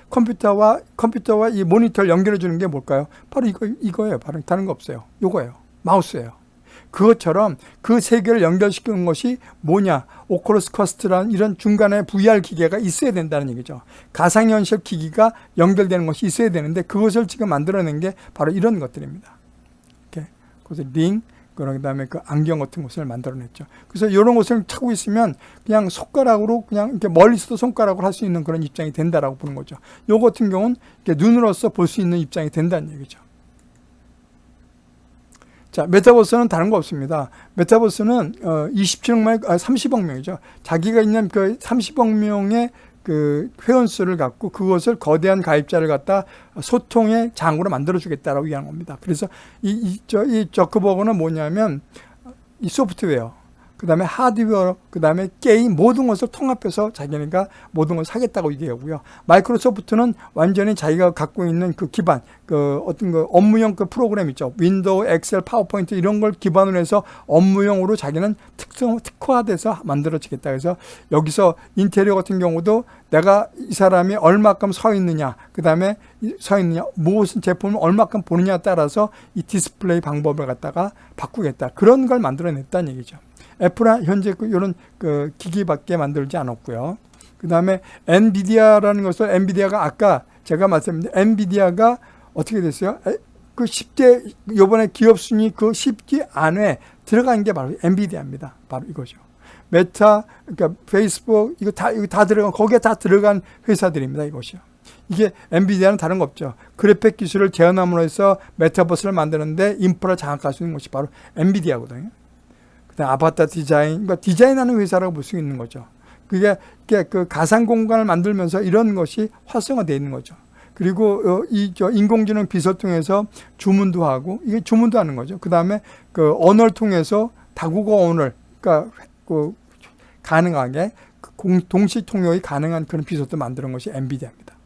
이 모니터를 연결해 주는 게 뭘까요? 바로 이거예요. 바로 다른 거 없어요. 요거예요. 마우스예요. 그것처럼 그 세 개를 연결시키는 것이 뭐냐? 오큘러스 퀘스트라는 이런 중간에 VR 기계가 있어야 된다는 얘기죠. 가상현실 기기가 연결되는 것이 있어야 되는데 그것을 지금 만들어낸 게 바로 이런 것들입니다. 이렇게 그래서 링, 그다음에 그 안경 같은 것을 만들어냈죠. 그래서 이런 것을 차고 있으면 그냥 손가락으로 그냥 이렇게 멀리서도 손가락으로 할 수 있는 그런 입장이 된다라고 보는 거죠. 요 같은 경우는 이렇게 눈으로서 볼 수 있는 입장이 된다는 얘기죠. 자, 메타버스는 다른 거 없습니다. 메타버스는 27억 명, 30억 명이죠. 자기가 있는 그 30억 명의 그 회원수를 갖고 그것을 거대한 가입자를 갖다 소통의 장으로 만들어주겠다라고 얘기하는 겁니다. 그래서 이 저커버그는 뭐냐면 이 소프트웨어, 그 다음에 하드웨어, 그 다음에 게임 모든 것을 통합해서 자기네가 모든 걸 사겠다고 얘기하고요. 마이크로소프트는 완전히 자기가 갖고 있는 그 기반, 그 어떤 그 업무용 그 프로그램 있죠. 윈도우, 엑셀, 파워포인트 이런 걸 기반으로 해서 업무용으로 자기는 특화돼서 만들어지겠다. 그래서 여기서 인테리어 같은 경우도 내가 이 사람이 얼마큼 서 있느냐, 그 다음에 서 있느냐, 무엇은 제품을 얼마큼 보느냐에 따라서 이 디스플레이 방법을 갖다가 바꾸겠다. 그런 걸 만들어냈다는 얘기죠. 애플은 현재 이런 그 기기밖에 만들지 않았고요. 그 다음에 엔비디아라는 것을 엔비디아가 아까 제가 말씀드린 엔비디아가 어떻게 됐어요? 그 10대 이번에 기업 순위 그 10기 안에 들어간 게 바로 엔비디아입니다. 바로 이거죠. 메타, 그러니까 페이스북 이거 다 들어간 거기에 다 들어간 회사들입니다. 이것이요. 이게 엔비디아는 다른 거 없죠. 그래픽 기술을 재현함으로 해서 메타버스를 만드는데 인프라 장악할 수 있는 것이 바로 엔비디아거든요. 아바타 디자인, 그러니까 디자인하는 회사라고 볼 수 있는 거죠. 그게 그 가상 공간을 만들면서 이런 것이 활성화되어 있는 거죠. 그리고 인공지능 비서를 통해서 주문도 하고, 이게 주문도 하는 거죠. 그 다음에 그 언어를 통해서 다국어 언어를, 그러니까 그 가능하게 동시 통역이 가능한 그런 비서도 만드는 것이 엔비디아입니다.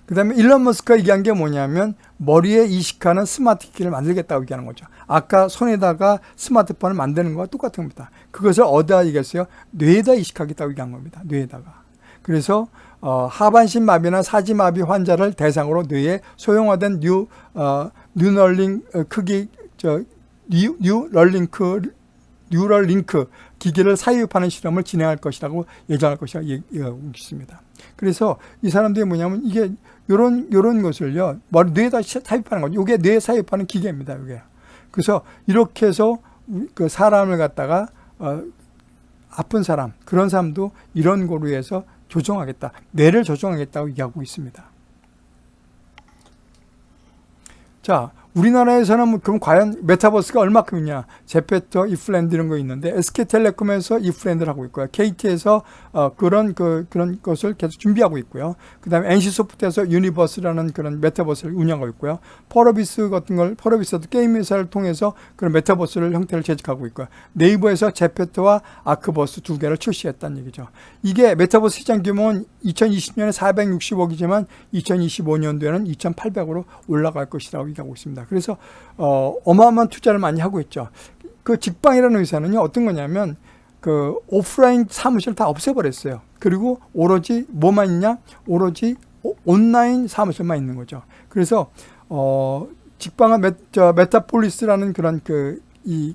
그 다음에 일론 머스크가 얘기한 게 뭐냐면 머리에 이식하는 스마트 키를 만들겠다고 얘기하는 거죠. 아까 손에다가 스마트폰을 만드는 거와 똑같은 겁니다. 그것을 어디다 얘기했어요? 뇌에다 이식하겠다고 얘기한 겁니다. 뇌에다가. 그래서 하반신 마비나 사지 마비 환자를 대상으로 뇌에 소형화된 뉴럴링 크기 뉴럴 링크 기계를 삽입하는 실험을 진행할 것이라고 예정할 것이라고 얘기하고 있습니다. 그래서 이 사람들이 뭐냐면 이게 요런 것을요, 뇌에다 삽입하는 거죠. 이게 뇌에 삽입하는 기계입니다. 이게. 그래서 이렇게 해서 그 사람을 갖다가 아픈 사람, 그런 사람도 이런 거로 해서 조정하겠다. 뇌를 조정하겠다고 얘기하고 있습니다. 자, 우리나라에서는 그럼 과연 메타버스가 얼마큼이냐? 제페토, 이플랜드 이런 거 있는데 SK텔레콤에서 이플랜드를 하고 있고요. KT에서 그런 것을 계속 준비하고 있고요. 그다음에 NC소프트에서 유니버스라는 그런 메타버스를 운영하고 있고요. 펄어비스 같은 걸 펄어비스도 게임 회사를 통해서 그런 메타버스를 형태를 제작하고 있고요. 네이버에서 제페토와 아크버스 두 개를 출시했다는 얘기죠. 이게 메타버스 시장 규모는 2020년에 460억이지만 2025년도에는 2,800으로 올라갈 것이라고 얘기하고 있습니다. 그래서 어마어마한 투자를 많이 하고 있죠. 그 직방이라는 회사는요, 어떤 거냐면 그 오프라인 사무실을 다 없애버렸어요. 그리고 오로지 뭐만 있냐? 오로지 온라인 사무실만 있는 거죠. 그래서 직방은 메타폴리스라는 그런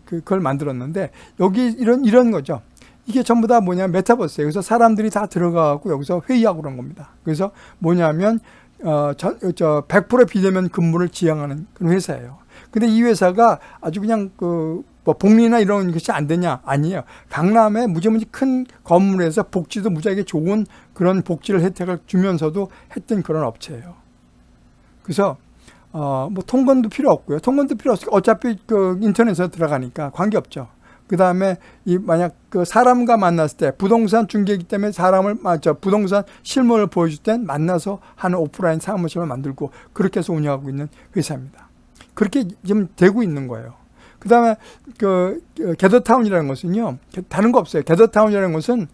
그걸 만들었는데 여기 이런 거죠. 이게 전부 다 뭐냐면 메타버스예요. 그래서 사람들이 다 들어가고 여기서 회의하고 그런 겁니다. 그래서 뭐냐면 100% 비대면 근무를 지향하는 그런 회사예요. 근데 이 회사가 아주 그냥 뭐 복리나 이런 것이 안 되냐? 아니에요. 강남에 무지무지 큰 건물에서 복지도 무지하게 좋은 그런 복지를 혜택을 주면서도 했던 그런 업체예요. 그래서 뭐 통건도 필요 없고요. 통건도 필요 없으니까 어차피 그 인터넷에 들어가니까 관계없죠. 그 다음에 만약 그 사람과 만났을 때 부동산 중개이기 때문에 부동산 실물을 보여줄 땐 만나서 하는 오프라인 사무실을 만들고 그렇게 해서 운영하고 있는 회사입니다. 그렇게 지금 되고 있는 거예요. 그 다음에 게더타운이라는 것은요, 다른 거 없어요. 게더타운이라는 것은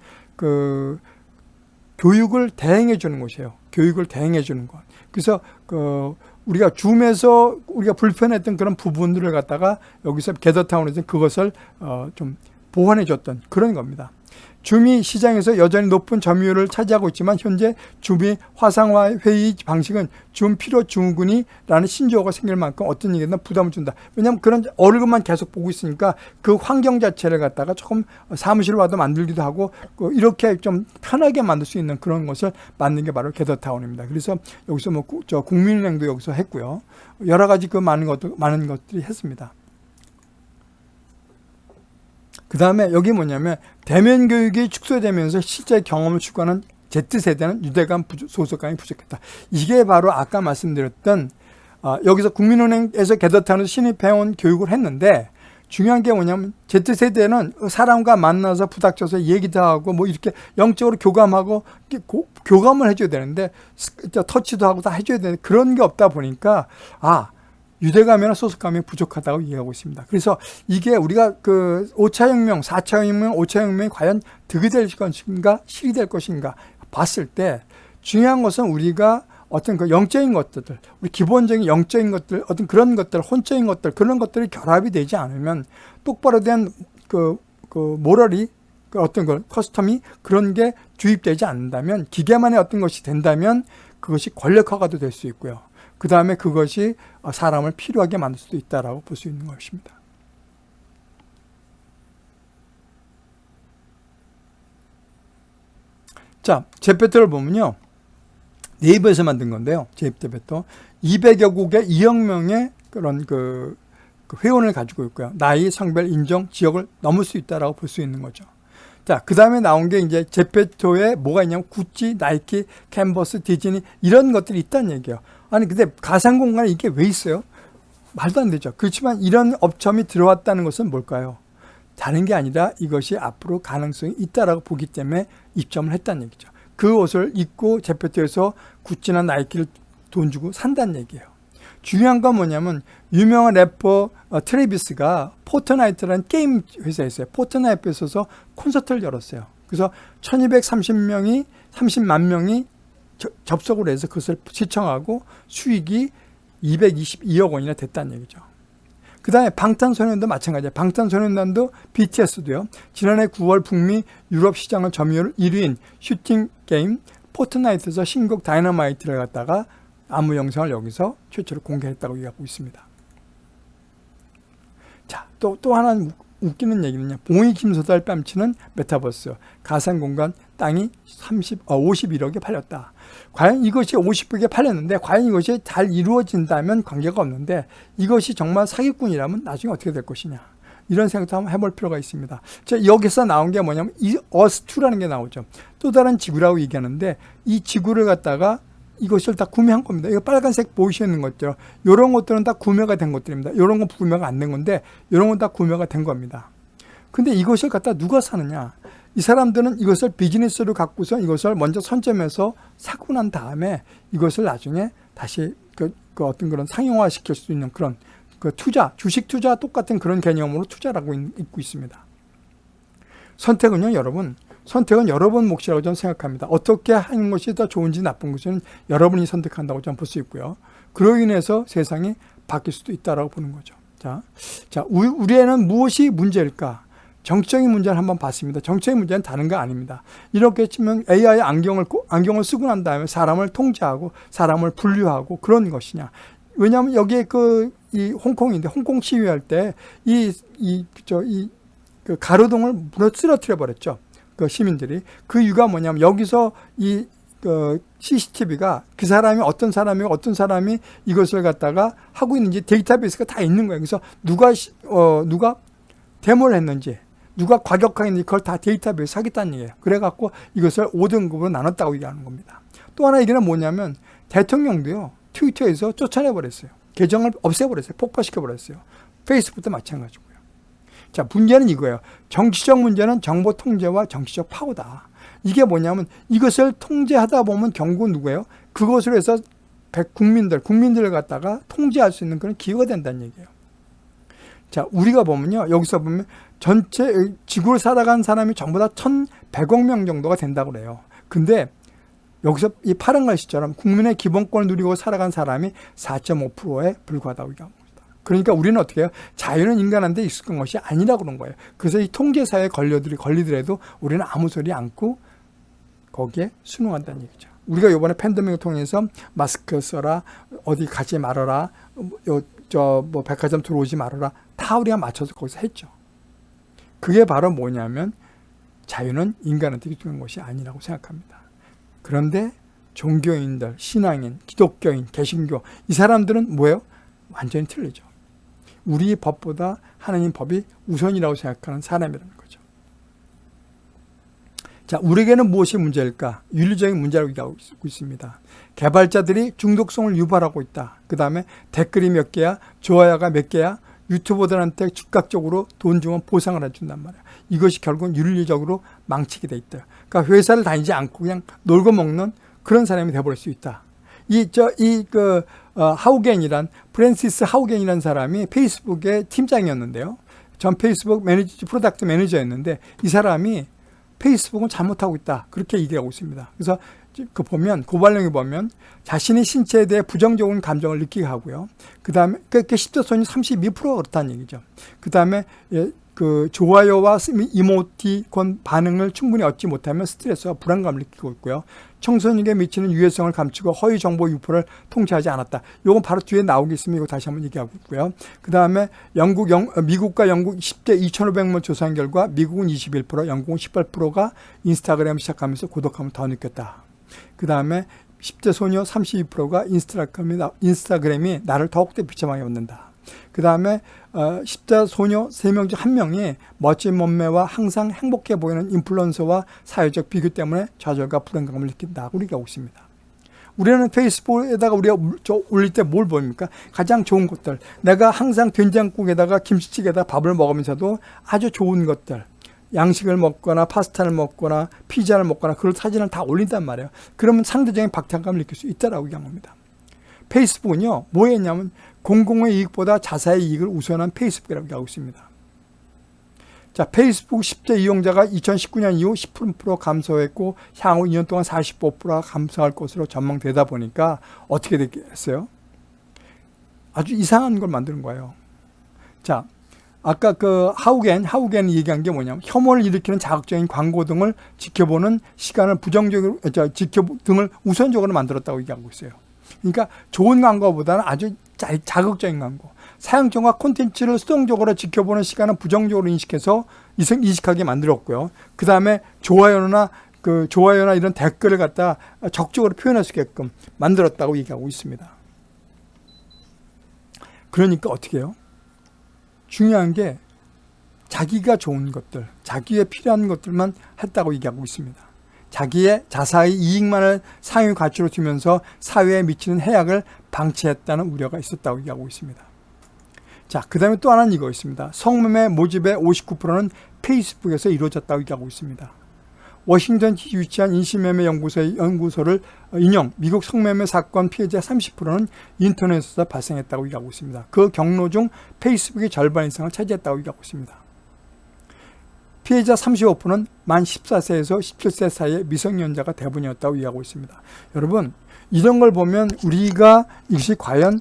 교육을 대행해 주는 곳이에요. 교육을 대행해 주는 것. 그래서 우리가 줌에서 우리가 불편했던 그런 부분들을 갖다가 여기서 게더타운에서 그것을 좀 보완해 줬던 그런 겁니다. 줌이 시장에서 여전히 높은 점유율을 차지하고 있지만 현재 줌이 화상화 회의 방식은 줌 필요 증후군이라는 신조어가 생길 만큼 어떤 얘기든 부담을 준다. 왜냐하면 그런 얼굴만 계속 보고 있으니까 그 환경 자체를 갖다가 조금 사무실 와도 만들기도 하고 이렇게 좀 편하게 만들 수 있는 그런 것을 만든 게 바로 게더타운입니다. 그래서 여기서 뭐 저 국민은행도 여기서 했고요. 여러 가지 그 많은 것들이 했습니다. 그 다음에 여기 뭐냐면 대면 교육이 축소되면서 실제 경험을 추구하는 Z세대는 유대감 소속감이 부족했다. 이게 바로 아까 말씀드렸던 여기서 국민은행에서 게더타운에서 신입해온 교육을 했는데 중요한 게 뭐냐면 Z세대는 사람과 만나서 부닥쳐서 얘기도 하고 뭐 이렇게 영적으로 교감하고 교감을 해줘야 되는데 터치도 하고 다 해줘야 되는데 그런 게 없다 보니까 유대감이나 소속감이 부족하다고 이해하고 있습니다. 그래서 이게 우리가 그 5차 혁명, 4차 혁명, 5차 혁명이 과연 득이 될 것인가, 실이 될 것인가 봤을 때 중요한 것은 우리가 어떤 그 영적인 것들, 우리 기본적인 영적인 것들, 어떤 그런 것들, 혼적인 것들, 그런 것들이 결합이 되지 않으면 똑바로 된 그 모럴이 어떤 걸 커스텀이 그런 게 주입되지 않는다면 기계만의 어떤 것이 된다면 그것이 권력화가도 될 수 있고요. 그 다음에 그것이 사람을 필요하게 만들 수도 있다라고 볼 수 있는 것입니다. 자, 제페토를 보면요. 네이버에서 만든 건데요. 제페토 200여 국의 2억 명의 그런 그 회원을 가지고 있고요. 나이, 성별, 인종, 지역을 넘을 수 있다라고 볼 수 있는 거죠. 자, 그 다음에 나온 게 이제 제페토에 뭐가 있냐면 구찌, 나이키, 캔버스, 디즈니 이런 것들이 있다는 얘기예요. 아니 근데 가상 공간에 이게 왜 있어요? 말도 안 되죠. 그렇지만 이런 업점이 들어왔다는 것은 뭘까요? 다른 게 아니라 이것이 앞으로 가능성이 있다라고 보기 때문에 입점을 했다는 얘기죠. 그 옷을 입고 제페토에서 구찌나 나이키를 돈 주고 산다는 얘기예요. 중요한 건 뭐냐면 유명한 래퍼 트래비스가 포트나이트라는 게임 회사에 있어요. 포트나이트에서 콘서트를 열었어요. 그래서 30만 명이 접속을 해서 그것을 시청하고 수익이 222억 원이나 됐다는 얘기죠. 그 다음에 방탄소년단도 마찬가지예요. 방탄소년단도 BTS도요. 지난해 9월 북미 유럽 시장을 점유율 1위인 슈팅 게임 포트나이트에서 신곡 다이너마이트를 갖다가 안무 영상을 여기서 최초로 공개했다고 얘기하고 있습니다. 자, 또 하나 웃기는 얘기는요. 봉이 김소달 뺨치는 메타버스 가상공간 땅이 51억에 팔렸다. 과연 이것이 50억에 팔렸는데 과연 이것이 잘 이루어진다면 관계가 없는데 이것이 정말 사기꾼이라면 나중에 어떻게 될 것이냐. 이런 생각도 한번 해볼 필요가 있습니다. 자, 여기서 나온 게 뭐냐면 이 어스2라는 게 나오죠. 또 다른 지구라고 얘기하는데 이 지구를 갖다가 이것을 다 구매한 겁니다. 이거 빨간색 보이시는 것죠. 이런 것들은 다 구매가 된 것들입니다. 이런 건 구매가 안 된 건데 이런 건 다 구매가 된 겁니다. 근데 이것을 갖다 누가 사느냐? 이 사람들은 이것을 비즈니스로 갖고서 이것을 먼저 선점해서 사고 난 다음에 이것을 나중에 다시 그 어떤 그런 상용화 시킬 수 있는 그런 그 투자, 주식 투자 똑같은 그런 개념으로 투자라고 있고 있습니다. 선택은요, 여러분. 선택은 여러분 몫이라고 저는 생각합니다. 어떻게 하는 것이 더 좋은지 나쁜 것은 여러분이 선택한다고 저는 볼 수 있고요. 그로 인해서 세상이 바뀔 수도 있다고 보는 거죠. 자, 우리에는 무엇이 문제일까? 정치적인 문제를 한번 봤습니다. 정치적인 문제는 다른 거 아닙니다. 이렇게 치면 AI 안경을 쓰고 난 다음에 사람을 통제하고 사람을 분류하고 그런 것이냐. 왜냐하면 여기에 이 홍콩인데 홍콩 시위할 때 그 가로등을 쓰러뜨려 버렸죠. 그 시민들이. 그 이유가 뭐냐면 여기서 CCTV가 그 사람이 어떤 사람이 이것을 갖다가 하고 있는지 데이터베이스가 다 있는 거예요. 그래서 누가 데모를 했는지 누가 과격하게 했는지 그걸 다 데이터베이스 하겠다는 얘기예요. 그래갖고 이것을 5등급으로 나눴다고 얘기하는 겁니다. 또 하나 얘기는 뭐냐면 대통령도요. 트위터에서 쫓아내버렸어요. 계정을 없애버렸어요. 폭파시켜버렸어요. 페이스북도 마찬가지고요. 자, 문제는 이거예요. 정치적 문제는 정보 통제와 정치적 파고다. 이게 뭐냐면 이것을 통제하다 보면 결국 누구예요? 그것으로 해서 국민들을 갖다가 통제할 수 있는 그런 기회가 된다는 얘기예요. 자, 우리가 보면요. 여기서 보면 전체 지구를 살아간 사람이 전부 다 1,100억 명 정도가 된다고 그래요. 근데 여기서 이 파란 글씨처럼 국민의 기본권을 누리고 살아간 사람이 4.5%에 불과하다고 얘기합니다. 그러니까 우리는 어떻게 해요? 자유는 인간한테 익숙한 것이 아니라고 그런 거예요. 그래서 이 통제사에 걸리더라도 우리는 아무 소리 않고 거기에 순응한다는 얘기죠. 우리가 이번에 팬데믹을 통해서 마스크 써라, 어디 가지 말아라, 뭐 백화점 들어오지 말아라, 다 우리가 맞춰서 거기서 했죠. 그게 바로 뭐냐면 자유는 인간한테 익숙한 것이 아니라고 생각합니다. 그런데 종교인들, 신앙인, 기독교인, 개신교 이 사람들은 뭐예요? 완전히 틀리죠. 우리 법보다 하나님 법이 우선이라고 생각하는 사람이라는 거죠. 자, 우리에게는 무엇이 문제일까? 윤리적인 문제라고 얘기하고 있습니다. 개발자들이 중독성을 유발하고 있다. 그 다음에 댓글이 몇 개야, 좋아요가 몇 개야, 유튜버들한테 즉각적으로 돈 주면 보상을 해준단 말이야. 이것이 결국은 윤리적으로 망치게 돼 있다. 그러니까 회사를 다니지 않고 그냥 놀고 먹는 그런 사람이 돼버릴 수 있다. 하우겐이란, 프랜시스 하우겐이라는 사람이 페이스북의 팀장이었는데요. 전 페이스북 프로덕트 매니저였는데 이 사람이 페이스북은 잘못하고 있다. 그렇게 얘기하고 있습니다. 그래서 고발령에 보면 자신의 신체에 대해 부정적인 감정을 느끼게 하고요. 그 다음에, 10대 손이 32%가 그렇다는 얘기죠. 그 다음에, 좋아요와 이모티콘 반응을 충분히 얻지 못하면 스트레스와 불안감을 느끼고 있고요. 청소년에게 미치는 유해성을 감추고 허위 정보 유포를 통제하지 않았다. 이건 바로 뒤에 나오겠습니다. 이거 다시 한번 얘기하고 있고요. 그 다음에 미국과 영국 10대 2,500명 조사한 결과 미국은 21%, 영국은 18%가 인스타그램을 시작하면서 고독함을 더 느꼈다. 그 다음에 10대 소녀 32%가 인스타그램이 나를 더욱더 비참하게 만든다. 그 다음에 10대 소녀 3명 중 1명이 멋진 몸매와 항상 행복해 보이는 인플루언서와 사회적 비교 때문에 좌절과 불안감을 느낀다고 우리가 하고 있습니다. 우리는 페이스북에다가 우리가 올릴 때 뭘 보입니까? 가장 좋은 것들. 내가 항상 된장국에다가 김치찌개에다가 밥을 먹으면서도 아주 좋은 것들. 양식을 먹거나 파스타를 먹거나 피자를 먹거나 그런 사진을 다 올린단 말이에요. 그러면 상대적인 박탈감을 느낄 수 있다라고 얘기한 겁니다. 페이스북은요, 뭐 했냐면 공공의 이익보다 자사의 이익을 우선한 페이스북이라고 하고 있습니다. 자, 페이스북 10대 이용자가 2019년 이후 10% 감소했고 향후 2년 동안 45%가 감소할 것으로 전망되다 보니까 어떻게 됐겠어요? 아주 이상한 걸 만드는 거예요. 자, 아까 하우겐이 얘기한 게 뭐냐면 혐오를 일으키는 자극적인 광고 등을 지켜보는 시간을 등을 우선적으로 만들었다고 얘기하고 있어요. 그러니까 좋은 광고보다는 아주 자극적인 광고. 사용자가 콘텐츠를 수동적으로 지켜보는 시간은 부정적으로 인식하게 만들었고요. 그 다음에 좋아요나 이런 댓글을 갖다 적극적으로 표현할 수 있게끔 만들었다고 얘기하고 있습니다. 그러니까 어떻게 해요? 중요한 게 자기가 좋은 것들, 자기에 필요한 것들만 했다고 얘기하고 있습니다. 자기의 자사의 이익만을 상위 가치로 두면서 사회에 미치는 해악을 방치했다는 우려가 있었다고 얘기하고 있습니다. 자, 그 다음에 또 하나는 이거 있습니다. 성매매 모집의 59%는 페이스북에서 이루어졌다고 얘기하고 있습니다. 워싱턴시 위치한 인신매매 연구소를 인용, 미국 성매매 사건 피해자 30%는 인터넷에서 발생했다고 얘기하고 있습니다. 그 경로 중 페이스북이 절반 이상을 차지했다고 얘기하고 있습니다. 피해자 35%는 만 14세에서 17세 사이의 미성년자가 대부분이었다고 얘기하고 있습니다. 여러분, 이런 걸 보면 우리가 이것이 과연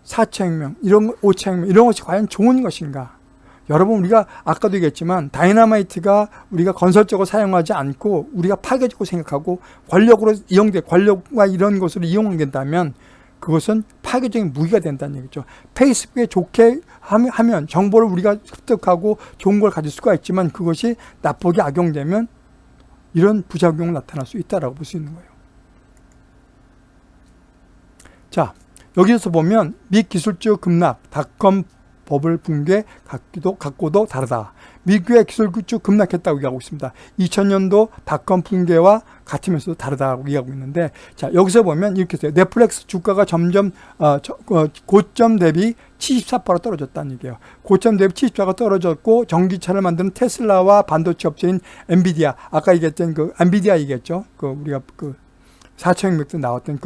4,000명, 5,000명, 이런 것이 과연 좋은 것인가? 여러분, 우리가 아까도 얘기했지만 다이너마이트가 우리가 건설적으로 사용하지 않고 우리가 파괴적으로 생각하고 권력과 이런 것으로 이용된다면 그것은 파괴적인 무기가 된다는 얘기죠. 페이스북에 좋게 하면 정보를 우리가 습득하고 좋은 걸 가질 수가 있지만 그것이 나쁘게 악용되면 이런 부작용이 나타날 수 있다고 볼 수 있는 거예요. 자, 여기서 보면 미 기술주 급락, 닷컴 버블 붕괴 갖고도 다르다. 미국의 기술주 급락했다고 얘기하고 있습니다. 2000년도 닷컴 붕괴와 같으면서도 다르다고 얘기하고 있는데, 자, 여기서 보면 이렇게 돼요. 넷플릭스 주가가 점점 고점 대비 74% 떨어졌다는 얘기예요. 고점 대비 74%가 떨어졌고 전기차를 만드는 테슬라와 반도체 업체인 엔비디아, 아까 얘기했던 엔비디아 얘기했죠. 우리가 4,000명 나왔던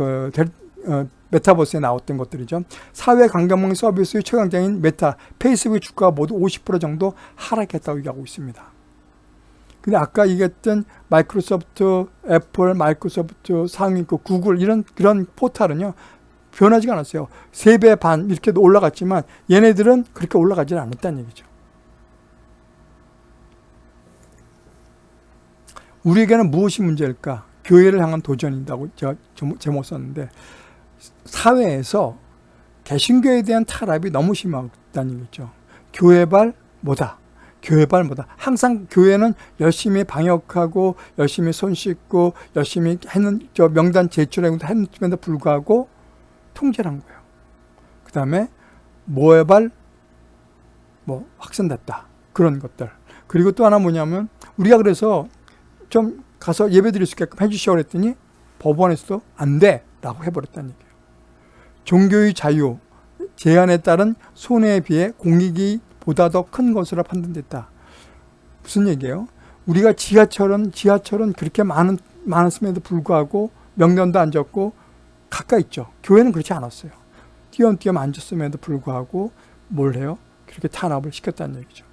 메타버스에 나왔던 것들이죠. 사회 강경망 서비스의 최강자인 메타, 페이스북의 주가가 모두 50% 정도 하락했다고 얘기하고 있습니다. 근데 아까 얘기했던 마이크로소프트, 애플, 마이크로소프트, 상위 구글 그런 포털은요 변하지가 않았어요. 3배 반 이렇게 올라갔지만 얘네들은 그렇게 올라가지 않았다는 얘기죠. 우리에게는 무엇이 문제일까? 교회를 향한 도전이라고 제가 제목 썼는데, 사회에서 개신교에 대한 타락이 너무 심하다는 얘기죠. 교회발 뭐다. 교회발 뭐다. 항상 교회는 열심히 방역하고 열심히 손 씻고 열심히 했는 명단 제출했는데도 불구하고 통제를 한 거예요. 그 다음에 모해발 뭐 확산됐다. 그런 것들. 그리고 또 하나 뭐냐면 우리가 그래서 좀 가서 예배 드릴 수 있게끔 해주시오 그랬더니 법원에서도 안 돼 라고 해버렸다는 얘기예요. 종교의 자유, 제한에 따른 손해에 비해 공익이 보다 더 큰 것으로 판단됐다. 무슨 얘기예요? 우리가 지하철은 그렇게 많았음에도 불구하고 명단도 안 적고 가까이 있죠. 교회는 그렇지 않았어요. 띄엄띄엄 앉았음에도 불구하고 뭘 해요? 그렇게 탄압을 시켰다는 얘기죠.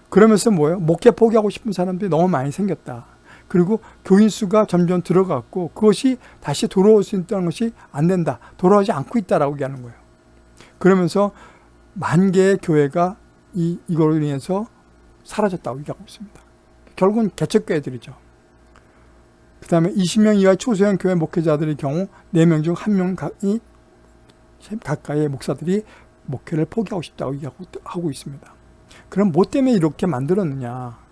그러면서 뭐예요? 목회 포기하고 싶은 사람들이 너무 많이 생겼다. 그리고 교인 수가 점점 들어갔고 그것이 다시 돌아올 수 있다는 것이 안 된다. 돌아오지 않고 있다라고 얘기하는 거예요. 그러면서 만 개의 교회가 이걸로 인해서 사라졌다고 얘기하고 있습니다. 결국은 개척교회들이죠. 그 다음에 20명 이하의 초소형 교회 목회자들의 경우 4명 중 1명이 가까이의 목사들이 목회를 포기하고 싶다고 얘기하고 있습니다. 그럼 뭐 때문에 이렇게 만들었느냐?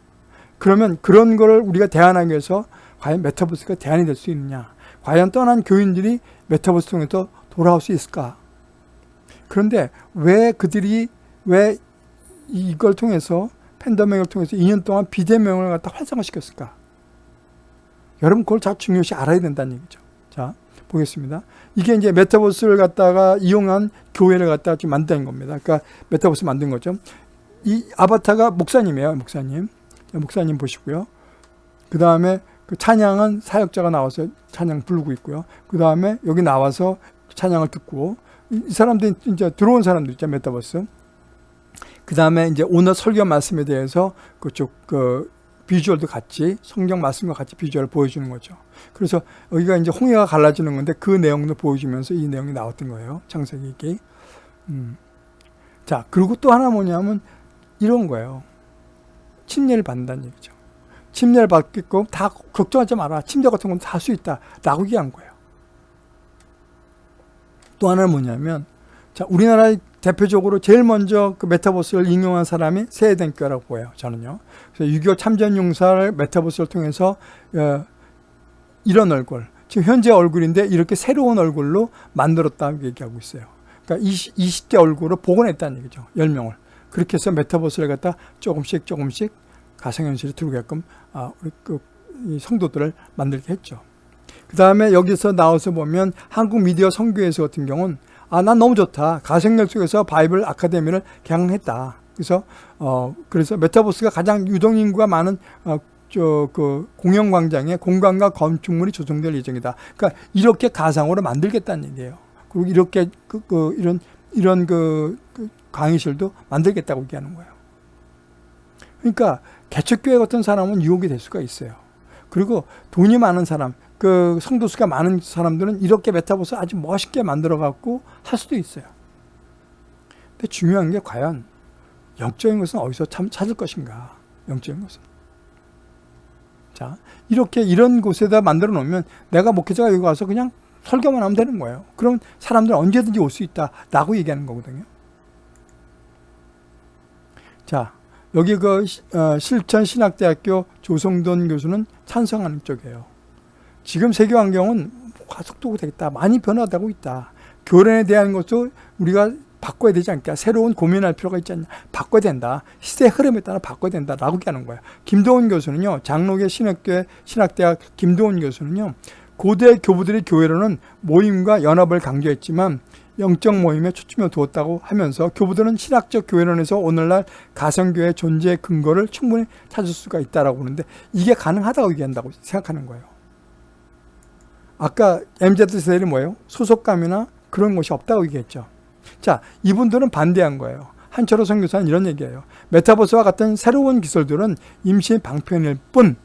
그러면 그런 걸 우리가 대안하기 위해서 과연 메타버스가 대안이 될 수 있느냐? 과연 떠난 교인들이 메타버스 통해서 돌아올 수 있을까? 그런데 왜 이걸 통해서 팬데믹을 통해서 2년 동안 비대면을 갖다 활성화시켰을까? 여러분 그걸 잘 중요시 알아야 된다는 얘기죠. 자, 보겠습니다. 이게 이제 메타버스를 갖다가 이용한 교회를 갖다가 지금 만든 겁니다. 그러니까 메타버스 만든 거죠. 이 아바타가 목사님이에요. 목사님 보시고요. 그 다음에 그 찬양은 사역자가 나와서 찬양 부르고 있고요. 그 다음에 여기 나와서 찬양을 듣고, 이 사람들이 이제 들어온 사람들 있죠. 메타버스. 그 다음에 이제 오늘 설교 말씀에 대해서 그쪽 비주얼도 같이 성경 말씀과 같이 비주얼을 보여주는 거죠. 그래서 여기가 이제 홍해가 갈라지는 건데 그 내용도 보여주면서 이 내용이 나왔던 거예요. 창세기. 자, 그리고 또 하나 뭐냐면 이런 거예요. 침례를 받는다는 얘기죠. 침례를 받겠고 다 걱정하지 마라. 침례 같은 건 다 할 수 있다. 라고 얘기한 거예요. 또 하나는 뭐냐면, 자, 우리나라의 대표적으로 제일 먼저 그 메타버스를應用한 사람이 세해den교라고 보여요. 저는요. 그래서 6.25 참전용사를 메타버스를 통해서 이런 얼굴, 지금 현재 얼굴인데 이렇게 새로운 얼굴로 만들었다고 얘기하고 있어요. 그러니까 20대 얼굴로 복원했다는 얘기죠. 10명을. 그렇게 해서 메타버스를 갖다 조금씩 가상현실에 들어오게끔 우리 이 성도들을 만들게 했죠. 그 다음에 여기서 나와서 보면 한국 미디어 선교회에서 같은 경우는 난 너무 좋다. 가상현실 속에서 바이블 아카데미를 개항했다. 그래서 메타버스가 가장 유동인구가 많은 공영광장에 공간과 건축물이 조성될 예정이다. 그러니까 이렇게 가상으로 만들겠다는 얘기예요. 그리고 이렇게 이런 강의실도 만들겠다고 얘기하는 거예요. 그러니까 개척교회 같은 사람은 유혹이 될 수가 있어요. 그리고 돈이 많은 사람, 그 성도수가 많은 사람들은 이렇게 메타버스 아주 멋있게 만들어 갖고 할 수도 있어요. 근데 중요한 게 과연 영적인 것은 어디서 찾을 것인가? 영적인 것은. 자, 이런 곳에다 만들어 놓으면 내가 목회자가 여기 와서 그냥 설교만 하면 되는 거예요. 그럼 사람들은 언제든지 올 수 있다라고 얘기하는 거거든요. 자, 여기 실천신학대학교 조성돈 교수는 찬성하는 쪽이에요. 지금 세계 환경은 속도가 되겠다. 많이 변화되고 있다. 교련에 대한 것도 우리가 바꿔야 되지 않을까. 새로운 고민할 필요가 있지 않냐. 바꿔야 된다. 시대 흐름에 따라 바꿔야 된다라고 얘기하는 거예요. 김도훈 교수는요. 장로계 신학대학 김도훈 교수는요. 고대 교부들의 교회로는 모임과 연합을 강조했지만 영적 모임에 초점을 두었다고 하면서 교부들은 신학적 교회론에서 오늘날 가성교회 존재의 근거를 충분히 찾을 수가 있다라고 하는데 이게 가능하다고 얘기한다고 생각하는 거예요. 아까 MZ세대는 뭐예요? 소속감이나 그런 것이 없다고 얘기했죠. 자, 이분들은 반대한 거예요. 한철호 선교사는 이런 얘기예요. 메타버스와 같은 새로운 기술들은 임시 방편일 뿐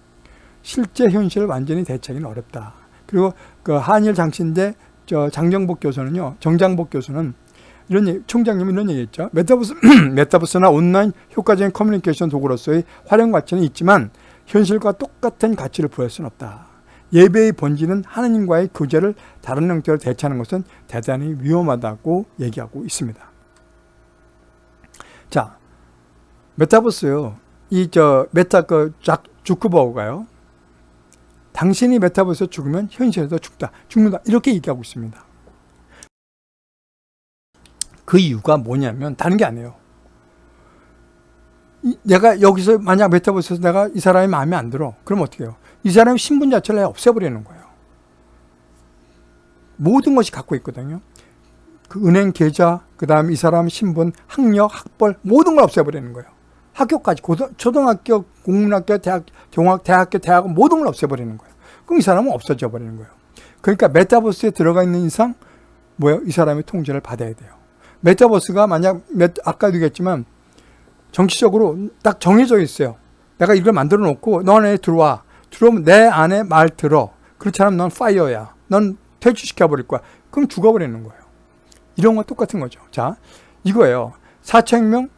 실제 현실을 완전히 대체하기는 어렵다. 그리고 그 한일 장치인데 장정복 교수는요, 정장복 교수는 총장님이 이런 얘기했죠. 메타버스나 온라인 효과적인 커뮤니케이션 도구로서의 활용 가치는 있지만 현실과 똑같은 가치를 부여할 수는 없다. 예배의 본질은 하나님과의 교제를 다른 형태로 대체하는 것은 대단히 위험하다고 얘기하고 있습니다. 자, 메타버스요. 작 주크버거가요. 당신이 메타버스에 죽으면 현실에서 죽는다. 이렇게 얘기하고 있습니다. 그 이유가 뭐냐면 다른 게 아니에요. 내가 여기서 만약 메타버스에서 내가 이 사람이 마음에 안 들어. 그럼 어떻게 해요? 이 사람의 신분 자체를 없애버리는 거예요. 모든 것이 갖고 있거든요. 그 은행 계좌, 그 다음 이 사람 신분, 학력, 학벌 모든 걸 없애버리는 거예요. 학교까지 초등학교, 국민학교, 대학원 모든 걸 없애버리는 거예요. 그럼 이 사람은 없어져 버리는 거예요. 그러니까 메타버스에 들어가 있는 이상 뭐예요? 이 사람의 통제를 받아야 돼요. 메타버스가 만약 아까도 얘기했지만 정치적으로 딱 정해져 있어요. 내가 이걸 만들어 놓고 너 안에 들어오면 내 안에 말 들어. 그렇지 않으면 넌 파이어야. 넌 퇴출시켜버릴 거야. 그럼 죽어버리는 거예요. 이런 건 똑같은 거죠. 자, 이거예요. 4차 혁명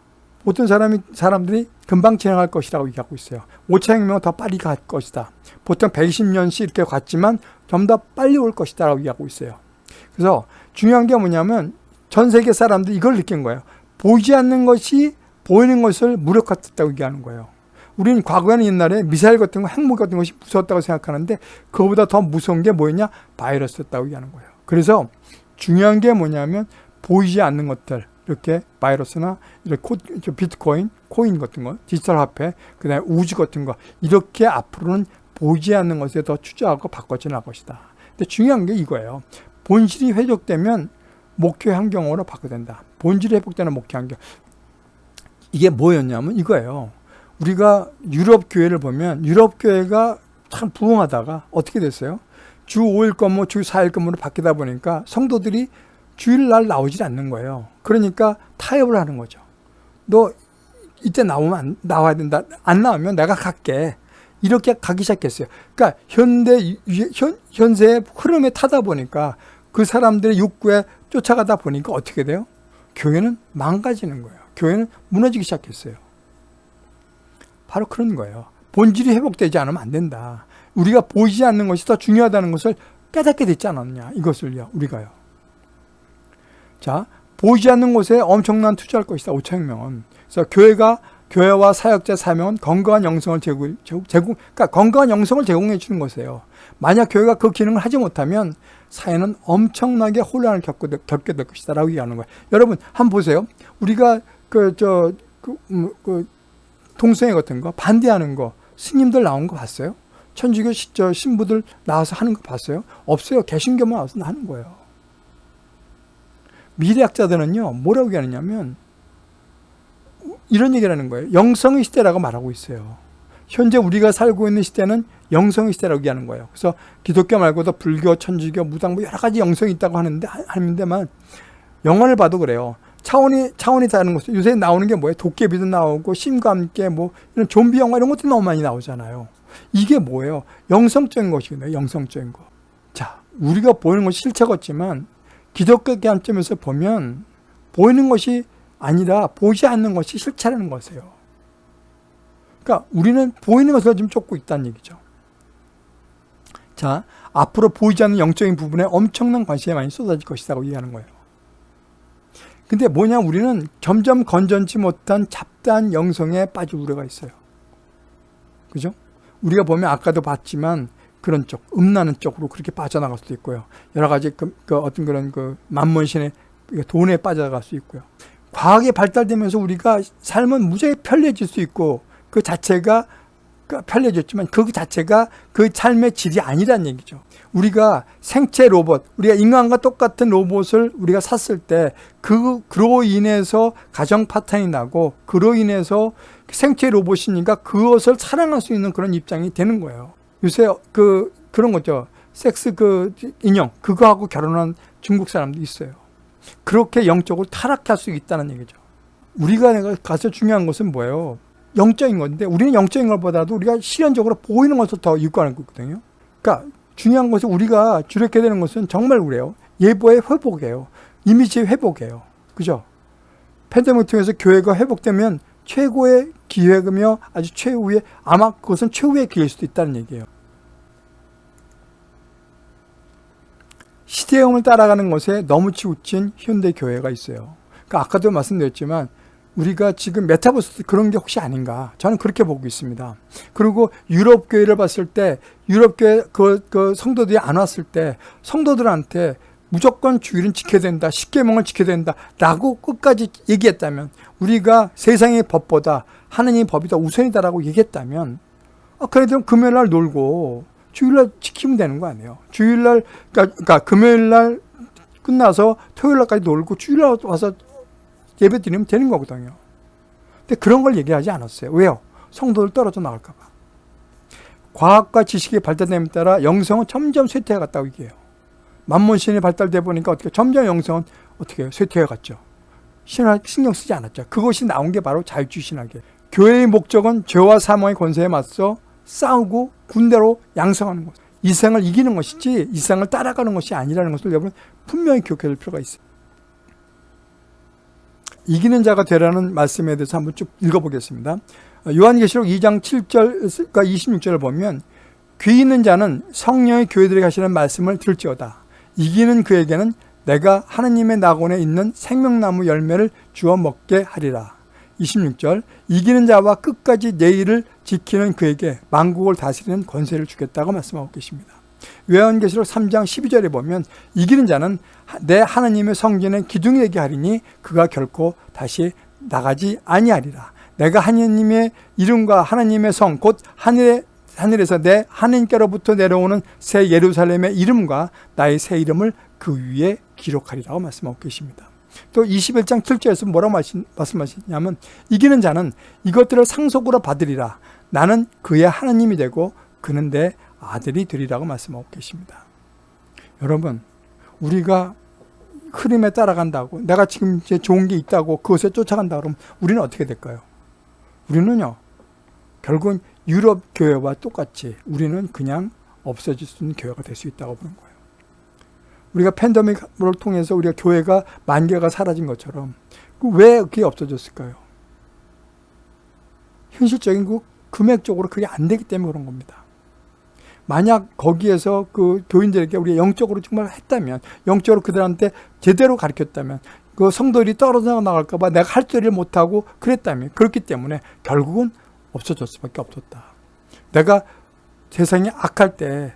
모든 사람들이 금방 진행할 것이라고 얘기하고 있어요. 5차 혁명은 더 빨리 갈 것이다. 보통 120년씩 이렇게 갔지만 좀 더 빨리 올 것이다 라고 얘기하고 있어요. 그래서 중요한 게 뭐냐면 전 세계 사람들이 이걸 느낀 거예요. 보이지 않는 것이 보이는 것을 무력화했다고 얘기하는 거예요. 우리는 과거에는 옛날에 미사일 같은 거, 핵무기 같은 것이 무서웠다고 생각하는데 그거보다 더 무서운 게 뭐였냐? 바이러스였다고 얘기하는 거예요. 그래서 중요한 게 뭐냐면 보이지 않는 것들, 이렇게 바이러스나 이렇게 비트코인, 코인 같은 거, 디지털 화폐, 그 다음에 우주 같은 거, 이렇게 앞으로는 보이지 않는 것에 더 투자하고 바꿔져 나갈 것이다. 근데 중요한 게 이거예요. 본질이 회복되면 목표 환경으로 바꿔된다. 본질이 회복되는 목표 환경. 이게 뭐였냐면 이거예요. 우리가 유럽 교회를 보면 유럽 교회가 참 부흥하다가 어떻게 됐어요? 주 5일 근무, 주 4일 근무로 바뀌다 보니까 성도들이 주일날 나오질 않는 거예요. 그러니까 타협을 하는 거죠. 너 이때 나와야 된다. 안 나오면 내가 갈게. 이렇게 가기 시작했어요. 그러니까 현세의 흐름에 타다 보니까 그 사람들의 욕구에 쫓아가다 보니까 어떻게 돼요? 교회는 망가지는 거예요. 교회는 무너지기 시작했어요. 바로 그런 거예요. 본질이 회복되지 않으면 안 된다. 우리가 보이지 않는 것이 더 중요하다는 것을 깨닫게 됐지 않았냐. 이것을요. 우리가요. 자, 보이지 않는 곳에 엄청난 투자할 것이다. 5차 혁명은. 그래서 교회와 사역자 사명은 건강한 영성을 그러니까 건강한 영성을 제공해 주는 것이에요. 만약 교회가 그 기능을 하지 못하면 사회는 엄청나게 혼란을 겪게 될 것이다 라고 얘기하는 거예요. 여러분 한번 보세요. 우리가 동성애 같은 거 반대하는 거 스님들 나온 거 봤어요? 천주교 신부들 나와서 하는 거 봤어요? 없어요. 개신교만 나와서 하는 거예요. 미래학자들은요 뭐라고 얘기하느냐면 이런 얘기를 하는 거예요. 영성의 시대라고 말하고 있어요. 현재 우리가 살고 있는 시대는 영성의 시대라고 얘기하는 거예요. 그래서 기독교 말고도 불교, 천주교, 무당 뭐 여러 가지 영성이 있다고 하는데만 영화를 봐도 그래요. 차원이 다른 것을 요새 나오는 게 뭐예요? 도깨비도 나오고 심과 함께 뭐 이런 좀비 영화 이런 것도 너무 많이 나오잖아요. 이게 뭐예요? 영성적인 것이거든요. 영성적인 거. 자, 우리가 보이는 것이 실체가 없지만 기독교 관점에서 보면 보이는 것이 아니라 보이지 않는 것이 실체라는 것이에요. 그러니까 우리는 보이는 것을 좀 쫓고 있다는 얘기죠. 자, 앞으로 보이지 않는 영적인 부분에 엄청난 관심이 많이 쏟아질 것이라고 얘기하는 거예요. 근데 뭐냐, 우리는 점점 건전치 못한 잡다한 영성에 빠질 우려가 있어요. 그죠? 우리가 보면 아까도 봤지만 그런 쪽, 음란한 쪽으로 그렇게 빠져나갈 수도 있고요. 여러 가지 어떤 그런 만문신의 돈에 빠져나갈 수 있고요. 과학이 발달되면서 우리가 삶은 무지하게 편리해질 수 있고 그 자체가 편리해졌지만 그 자체가 그 삶의 질이 아니란 얘기죠. 우리가 생체 로봇, 우리가 인간과 똑같은 로봇을 우리가 샀을 때 그로 인해서 가정 파탄이 나고 그로 인해서 생체 로봇이니까 그것을 사랑할 수 있는 그런 입장이 되는 거예요. 요새 그런 거죠. 섹스 인형 그거하고 결혼한 중국 사람도 있어요. 그렇게 영적으로 타락할 수 있다는 얘기죠. 우리가 가서 중요한 것은 뭐예요? 영적인 건데 우리는 영적인 것보다도 우리가 실현적으로 보이는 것을 더 육관하고 있거든요. 그러니까 중요한 것은 우리가 주력해야 되는 것은 정말 그래요. 예보의 회복이에요. 이미지의 회복이에요. 그죠? 팬데믹을 통해서 교회가 회복되면 최고의 기회이며 아주 최후의, 아마 그것은 최후의 기회일 수도 있다는 얘기예요. 시대형을 따라가는 것에 너무 치우친 현대 교회가 있어요. 그러니까 아까도 말씀드렸지만 우리가 지금 메타버스 그런 게 혹시 아닌가, 저는 그렇게 보고 있습니다. 그리고 유럽 교회를 봤을 때 유럽 교회 그 성도들이 안 왔을 때 성도들한테 무조건 주일은 지켜야 된다, 십계명을 지켜야 된다 라고 끝까지 얘기했다면, 우리가 세상의 법보다 하느님의 법이 더 우선이다라고 얘기했다면, 그래도 금요일날 놀고 주일날 지키면 되는 거 아니에요. 주일날, 그러니까 금요일날 끝나서 토요일날까지 놀고 주일날 와서 예배 드리면 되는 거거든요. 근데 그런 걸 얘기하지 않았어요. 왜요? 성도들 떨어져 나갈까 봐. 과학과 지식이 발달됨에 따라 영성은 점점 쇠퇴해 갔다고 얘기해요. 만몬신이 발달돼 보니까 어떻게 점점 영성은 어떻게 해요? 쇠퇴해 갔죠. 신경 쓰지 않았죠. 그것이 나온 게 바로 자유주의 신학이에요. 교회의 목적은 죄와 사망의 권세에 맞서 싸우고 군대로 양성하는 것. 이 세상을 이기는 것이지 이 세상을 따라가는 것이 아니라는 것을 여러분 분명히 기억해야 될 필요가 있어요. 이기는 자가 되라는 말씀에 대해서 한번 쭉 읽어보겠습니다. 요한계시록 2장 7절과 26절을 보면, 귀 있는 자는 성령의 교회들에게 하시는 말씀을 들을지어다. 이기는 그에게는 내가 하느님의 낙원에 있는 생명나무 열매를 주어 먹게 하리라. 26절, 이기는 자와 끝까지 내 일을 지키는 그에게 만국을 다스리는 권세를 주겠다고 말씀하고 계십니다. 요한계시록 3장 12절에 보면, 이기는 자는 내 하느님의 성전에 기둥이 되게 하리니 그가 결코 다시 나가지 아니하리라. 내가 하느님의 이름과 하느님의 성 곧 하늘에서 내 하느님께로부터 내려오는 새 예루살렘의 이름과 나의 새 이름을 그 위에 기록하리라고 말씀하고 계십니다. 또 21장 7절에서 뭐라고 말씀하시냐면, 이기는 자는 이것들을 상속으로 받으리라. 나는 그의 하나님이 되고 그는 내 아들이 되리라고 말씀하고 계십니다. 여러분, 우리가 흐름에 따라간다고, 내가 지금 이제 좋은 게 있다고 그것에 쫓아간다 그러면 우리는 어떻게 될까요? 우리는요, 결국은 유럽 교회와 똑같이 우리는 그냥 없어질 수 있는 교회가 될 수 있다고 보는 거예요. 우리가 팬데믹을 통해서 우리가 교회가 만 개가 사라진 것처럼 왜 그게 없어졌을까요? 현실적인 그 금액적으로 그게 안 되기 때문에 그런 겁니다. 만약 거기에서 그 교인들에게 우리가 영적으로 정말 했다면, 영적으로 그들한테 제대로 가르쳤다면, 그 성도들이 떨어져 나갈까봐 내가 할 소리를 못하고 그랬다면, 그렇기 때문에 결국은 없어질 수밖에 없었다. 내가 세상이 악할 때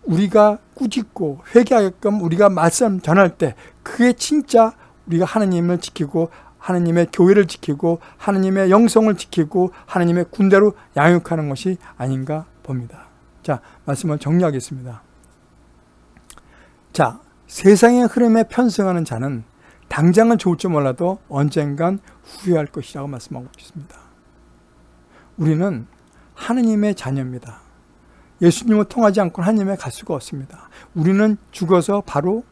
우리가 꾸짖고 회개하게끔 우리가 말씀 전할 때, 그게 진짜 우리가 하나님을 지키고 하나님의 교회를 지키고 하나님의 영성을 지키고 하나님의 군대로 양육하는 것이 아닌가 봅니다. 자, 말씀을 정리하겠습니다. 자, 세상의 흐름에 편승하는 자는 당장은 좋을 줄 몰라도 언젠간 후회할 것이라고 말씀하고 있습니다. 우리는 하느님의 자녀입니다. 예수님을 통하지 않고는 하느님에 갈 수가 없습니다. 우리는 죽어서 바로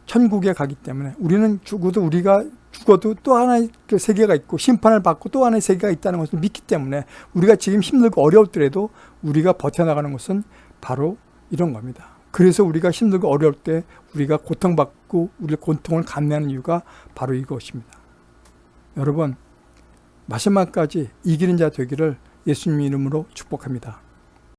천국에 가기 때문에, 우리는 우리가 죽어도 또 하나의 세계가 있고 심판을 받고 또 하나의 세계가 있다는 것을 믿기 때문에, 우리가 지금 힘들고 어려울때라도 우리가 버텨나가는 것은 바로 이런 겁니다. 그래서 우리가 힘들고 어려울 때 우리가 고통받고 우리 고통을 감내하는 이유가 바로 이것입니다. 여러분, 마지막까지 이기는 자 되기를 예수님 이름으로 축복합니다.